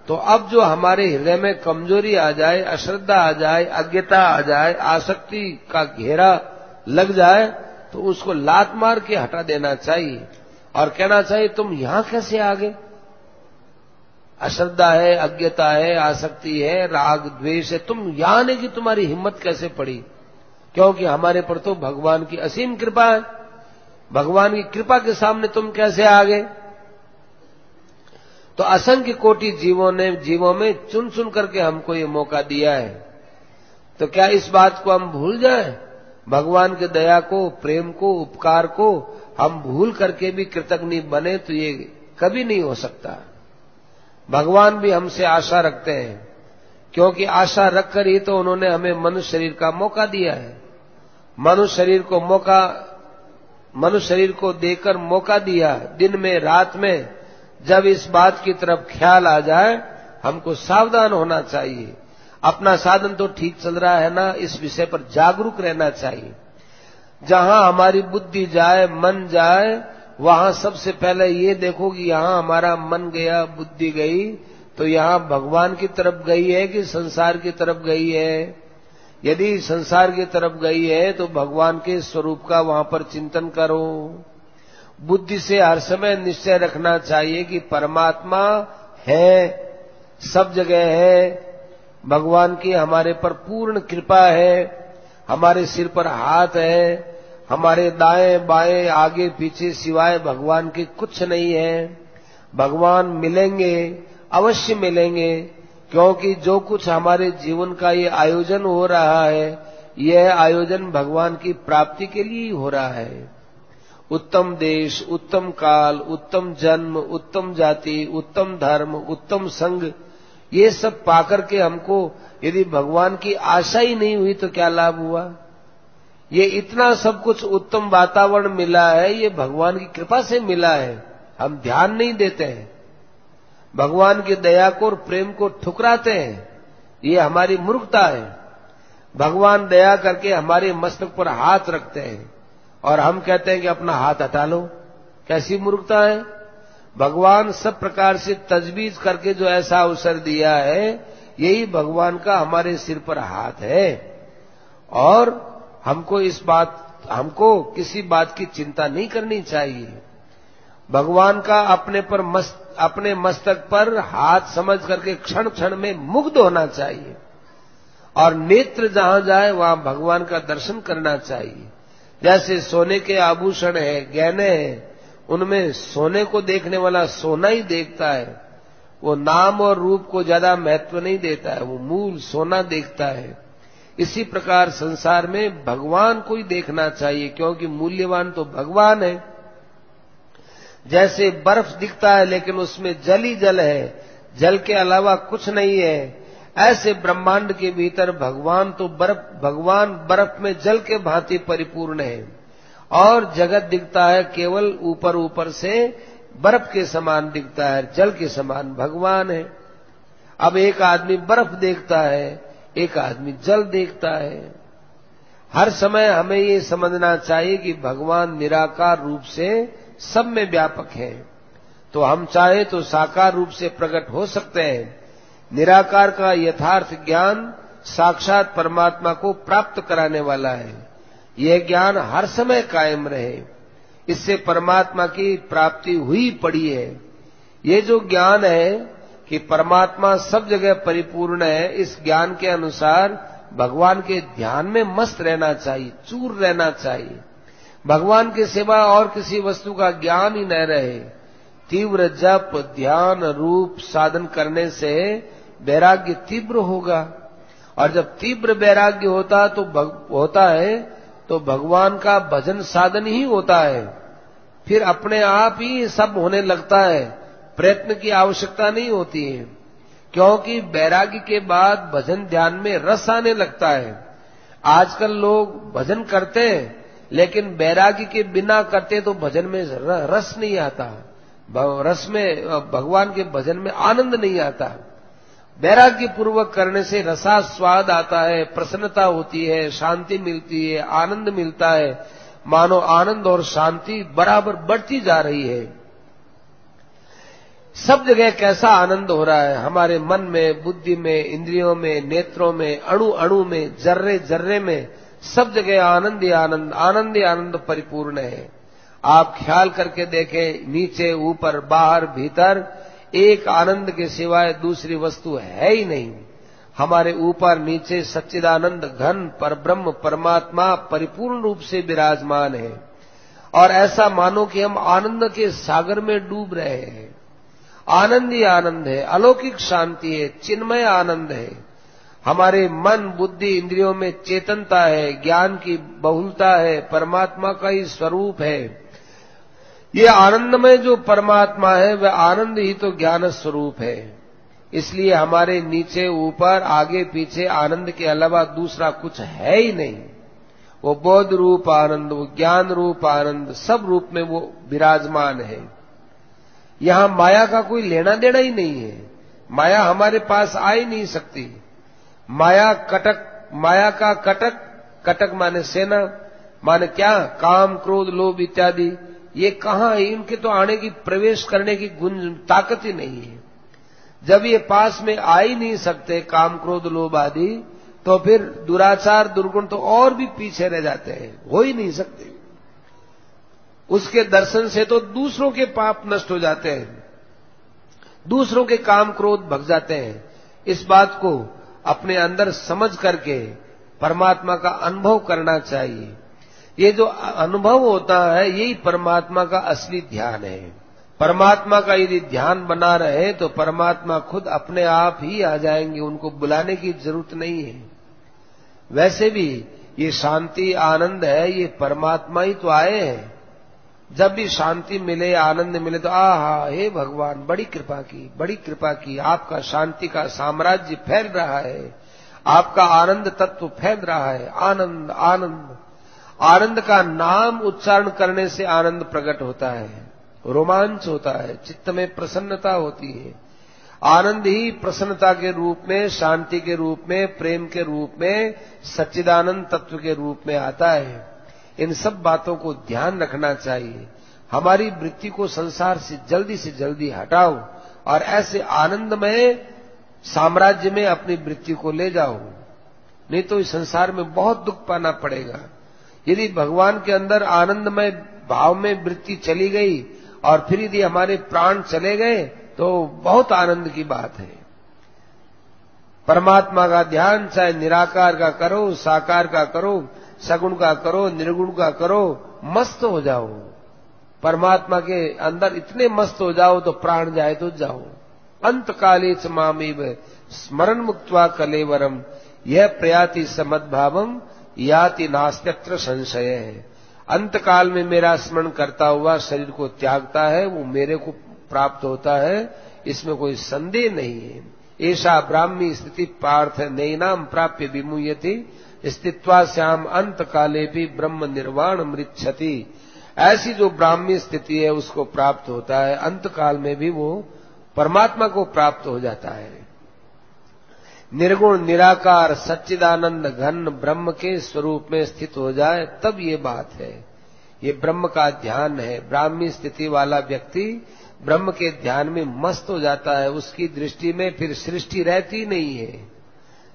[SPEAKER 1] तो अब जो हमारे हृदय में कमजोरी आ जाए, अश्रद्धा आ जाए, अज्ञता आ जाए, आसक्ति का घेरा लग जाए तो उसको लात मार के हटा देना चाहिए और कहना चाहिए तुम यहां कैसे आ गए? अश्रद्धा है, अज्ञता है, आसक्ति है, राग द्वेष है, तुम यहां आने की तुम्हारी हिम्मत कैसे पड़ी? क्योंकि हमारे पर तो भगवान की असीम कृपा है। भगवान की कृपा के सामने तुम कैसे आ गए? तो असंख्य कोटि जीवों में चुन करके हमको ये मौका दिया है। तो क्या इस बात को हम भूल जाएं? भगवान की दया को, प्रेम को, उपकार को हम भूल करके भी कृतज्ञ बने तो ये कभी नहीं हो सकता। भगवान भी हमसे आशा रखते हैं क्योंकि आशा रखकर ही तो उन्होंने हमें मनुष्य शरीर का मौका दिया है। मनुष्य शरीर को देकर मौका दिया। दिन में रात में जब इस बात की तरफ ख्याल आ जाए, हमको सावधान होना चाहिए। अपना साधन तो ठीक चल रहा है ना, इस विषय पर जागरूक रहना चाहिए। जहां हमारी बुद्धि जाए, मन जाए, वहां सबसे पहले ये देखो कि यहां हमारा मन गया, बुद्धि गई, तो यहां भगवान की तरफ गई है कि संसार की तरफ गई है। यदि संसार की तरफ गई है तो भगवान के स्वरूप का वहां पर चिंतन करो। बुद्धि से हर समय निश्चय रखना चाहिए कि परमात्मा है, सब जगह है। भगवान की हमारे पर पूर्ण कृपा है। हमारे सिर पर हाथ है, हमारे दाएं बाएं आगे पीछे सिवाय भगवान के कुछ नहीं है। भगवान मिलेंगे, अवश्य मिलेंगे, क्योंकि जो कुछ हमारे जीवन का ये आयोजन हो रहा है, यह आयोजन भगवान की प्राप्ति के लिए ही हो रहा है। उत्तम देश, उत्तम काल, उत्तम जन्म, उत्तम जाति, उत्तम धर्म, उत्तम संग, ये सब पाकर के हमको यदि भगवान की आशा ही नहीं हुई तो क्या लाभ हुआ। ये इतना सब कुछ उत्तम वातावरण मिला है, ये भगवान की कृपा से मिला है। हम ध्यान नहीं देते हैं, भगवान की दया को और प्रेम को ठुकराते हैं। ये हमारी मूर्खता है। भगवान दया करके हमारे मस्तक पर हाथ रखते हैं और हम कहते हैं कि अपना हाथ हटा लो। कैसी मूर्खता है। भगवान सब प्रकार से तजवीज करके जो ऐसा अवसर दिया है, यही भगवान का हमारे सिर पर हाथ है। और हमको किसी बात की चिंता नहीं करनी चाहिए। भगवान का अपने मस्तक पर हाथ समझ करके क्षण क्षण में मुग्ध होना चाहिए और नेत्र जहां जाए वहां भगवान का दर्शन करना चाहिए। जैसे सोने के आभूषण है, गहने हैं, उनमें सोने को देखने वाला सोना ही देखता है। वो नाम और रूप को ज्यादा महत्व नहीं देता है, वो मूल सोना देखता है। इसी प्रकार संसार में भगवान को ही देखना चाहिए, क्योंकि मूल्यवान तो भगवान है। जैसे बर्फ दिखता है लेकिन उसमें जल ही जल है, जल के अलावा कुछ नहीं है, ऐसे ब्रह्मांड के भीतर भगवान बर्फ में जल के भांति परिपूर्ण है। और जगत दिखता है केवल ऊपर ऊपर से बर्फ के समान दिखता है, जल के समान भगवान है। अब एक आदमी बर्फ देखता है, एक आदमी जल देखता है। हर समय हमें ये समझना चाहिए कि भगवान निराकार रूप से सब में व्यापक है। तो हम चाहे तो साकार रूप से प्रकट हो सकते हैं। निराकार का यथार्थ ज्ञान साक्षात परमात्मा को प्राप्त कराने वाला है। यह ज्ञान हर समय कायम रहे, इससे परमात्मा की प्राप्ति हुई पड़ी है। ये जो ज्ञान है कि परमात्मा सब जगह परिपूर्ण है, इस ज्ञान के अनुसार भगवान के ध्यान में मस्त रहना चाहिए, चूर रहना चाहिए। भगवान के सिवा और किसी वस्तु का ज्ञान ही न रहे। तीव्र जप, ध्यान, रूप साधन करने से वैराग्य तीव्र होगा, और जब तीव्र वैराग्य होता है तो भगवान का भजन साधन ही होता है। फिर अपने आप ही सब होने लगता है, प्रयत्न की आवश्यकता नहीं होती है, क्योंकि वैराग्य के बाद भजन ध्यान में रस आने लगता है। आजकल लोग भजन करते हैं लेकिन वैराग्य के बिना करते तो भजन में रस नहीं आता, रस में भगवान के भजन में आनंद नहीं आता। वैराग्य पूर्वक करने से रसास्वाद आता है, प्रसन्नता होती है, शांति मिलती है, आनंद मिलता है। मानो आनंद और शांति बराबर बढ़ती जा रही है। सब जगह कैसा आनंद हो रहा है, हमारे मन में, बुद्धि में, इंद्रियों में, नेत्रों में, अणु अणु में, जर्रे जर्रे में, सब जगह आनंद ही आनंद, आनंद ही आनंद परिपूर्ण है। आप ख्याल करके देखें, नीचे, ऊपर, बाहर, भीतर एक आनंद के सिवाय दूसरी वस्तु है ही नहीं। हमारे ऊपर नीचे सच्चिदानंद घन परब्रह्म परमात्मा परिपूर्ण रूप से विराजमान है, और ऐसा मानो कि हम आनंद के सागर में डूब रहे हैं। आनंद ही आनंद है, अलौकिक शांति है, चिन्मय आनंद है। हमारे मन, बुद्धि, इंद्रियों में चेतनता है, ज्ञान की बहुलता है, परमात्मा का ही स्वरूप है। ये आनंद में जो परमात्मा है वह आनंद ही तो ज्ञान स्वरूप है। इसलिए हमारे नीचे ऊपर आगे पीछे आनंद के अलावा दूसरा कुछ है ही नहीं। वो बोध रूप आनंद, वो ज्ञान रूप आनंद, सब रूप में वो विराजमान है। यहां माया का कोई लेना देना ही नहीं है। माया हमारे पास आ ही नहीं सकती। माया का कटक, कटक माने सेना, माने क्या, काम क्रोध लोभ इत्यादि, ये कहां है? इनके तो आने की, प्रवेश करने की ताकत ही नहीं है। जब ये पास में आ ही नहीं सकते काम क्रोध लोभ आदि, तो फिर दुराचार दुर्गुण तो और भी पीछे रह जाते हैं, हो ही नहीं सकते। उसके दर्शन से तो दूसरों के पाप नष्ट हो जाते हैं, दूसरों के काम क्रोध भग जाते हैं। इस बात को अपने अंदर समझ करके परमात्मा का अनुभव करना चाहिए। ये जो अनुभव होता है यही परमात्मा का असली ध्यान है। परमात्मा का यदि ध्यान बना रहे तो परमात्मा खुद अपने आप ही आ जाएंगे, उनको बुलाने की जरूरत नहीं है। वैसे भी ये शांति आनंद है, ये परमात्मा ही तो आए हैं। जब भी शांति मिले, आनंद मिले तो आहा, हे भगवान बड़ी कृपा की, बड़ी कृपा की, आपका शांति का साम्राज्य फैल रहा है, आपका आनंद तत्व फैल रहा है। आनंद आनंद, आनंद का नाम उच्चारण करने से आनंद प्रकट होता है, रोमांच होता है, चित्त में प्रसन्नता होती है। आनंद ही प्रसन्नता के रूप में, शांति के रूप में, प्रेम के रूप में, सच्चिदानंद तत्व के रूप में आता है। इन सब बातों को ध्यान रखना चाहिए। हमारी वृत्ति को संसार से जल्दी हटाओ और ऐसे आनंदमय साम्राज्य में अपनी वृत्ति को ले जाओ, नहीं तो इस संसार में बहुत दुख पाना पड़ेगा। यदि भगवान के अंदर आनंदमय भाव में वृत्ति चली गई और फिर यदि हमारे प्राण चले गए तो बहुत आनंद की बात है। परमात्मा का ध्यान चाहे निराकार का करो, साकार का करो, सगुण का करो, निर्गुण का करो, मस्त हो जाओ। परमात्मा के अंदर इतने मस्त हो जाओ तो प्राण जाए तो जाओ। अंत काले च मामेव स्मरण मुक्त्वा कलेवरम यह प्रयाति समद्भावम याति नास्त्यत्र संशय है। अंत काल में मेरा स्मरण करता हुआ शरीर को त्यागता है, वो मेरे को प्राप्त होता है, इसमें कोई संदेह नहीं है। ऐसा ब्राह्मी स्थिति पार्थ नैनाम प्राप्य विमुह्यति स्थित्वा श्याम अंत काले भी ब्रह्म निर्वाण मृच्छति। ऐसी जो ब्राह्मी स्थिति है उसको प्राप्त होता है, अंत काल में भी वो परमात्मा को प्राप्त हो जाता है। निर्गुण निराकार सच्चिदानंद घन ब्रह्म के स्वरूप में स्थित हो जाए तब ये बात है। ये ब्रह्म का ध्यान है। ब्राह्मी स्थिति वाला व्यक्ति ब्रह्म के ध्यान में मस्त हो जाता है, उसकी दृष्टि में फिर सृष्टि रहती नहीं है।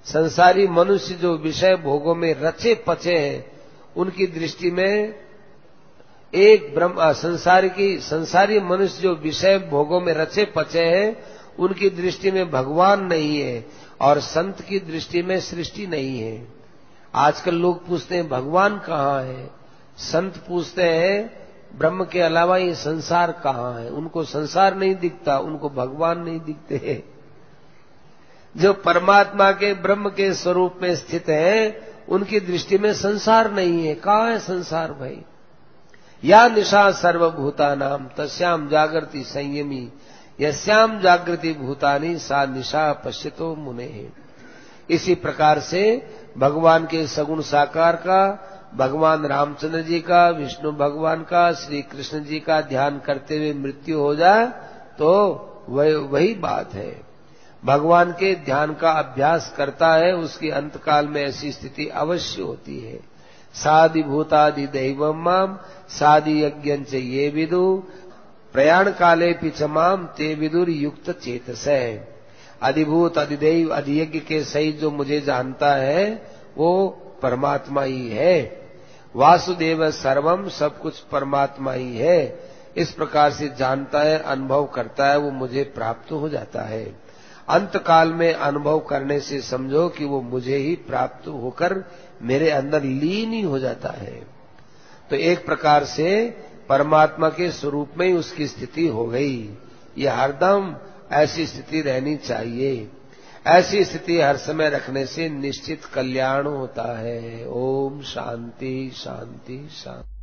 [SPEAKER 1] संसारी मनुष्य जो विषय भोगों में रचे पचे हैं, उनकी दृष्टि में एक ब्रह्म संसारी मनुष्य जो विषय भोगों में रचे पचे हैं, उनकी दृष्टि में भगवान नहीं है और संत की दृष्टि में सृष्टि नहीं है। आजकल लोग पूछते हैं भगवान कहाँ है, संत पूछते हैं ब्रह्म के अलावा ये संसार कहाँ है। उनको संसार नहीं दिखता, उनको भगवान नहीं दिखते। जो परमात्मा के ब्रह्म के स्वरूप में स्थित है, उनकी दृष्टि में संसार नहीं है। कहाँ है संसार भाई? या निशा सर्वभूतानाम तस्याम जागृति संयमी यस्याम जागृति भूतानि सा निशा पश्यतो मुने। इसी प्रकार से भगवान के सगुण साकार का, भगवान रामचंद्र जी का, विष्णु भगवान का, श्री कृष्ण जी का ध्यान करते हुए मृत्यु हो जाए तो वही बात है। भगवान के ध्यान का अभ्यास करता है, उसकी अंतकाल में ऐसी स्थिति अवश्य होती है। सादि भूतादि दैवम माम सादि यज्ञंच ये विदु प्रयाण काले पिचमाम ते विदुर युक्त चेतसे। अधिभूत अधिदैव अधियज्ञ के सहित जो मुझे जानता है वो परमात्मा ही है। वासुदेव सर्वम, सब कुछ परमात्मा ही है। इस प्रकार से जानता है, अनुभव करता है, वो मुझे प्राप्त हो जाता है। अंत काल में अनुभव करने से समझो कि वो मुझे ही प्राप्त होकर मेरे अंदर लीन ही हो जाता है। तो एक प्रकार से परमात्मा के स्वरूप में ही उसकी स्थिति हो गई। ये हरदम ऐसी स्थिति रहनी चाहिए। ऐसी स्थिति हर समय रखने से निश्चित कल्याण होता है। ओम शांति शांति शांति।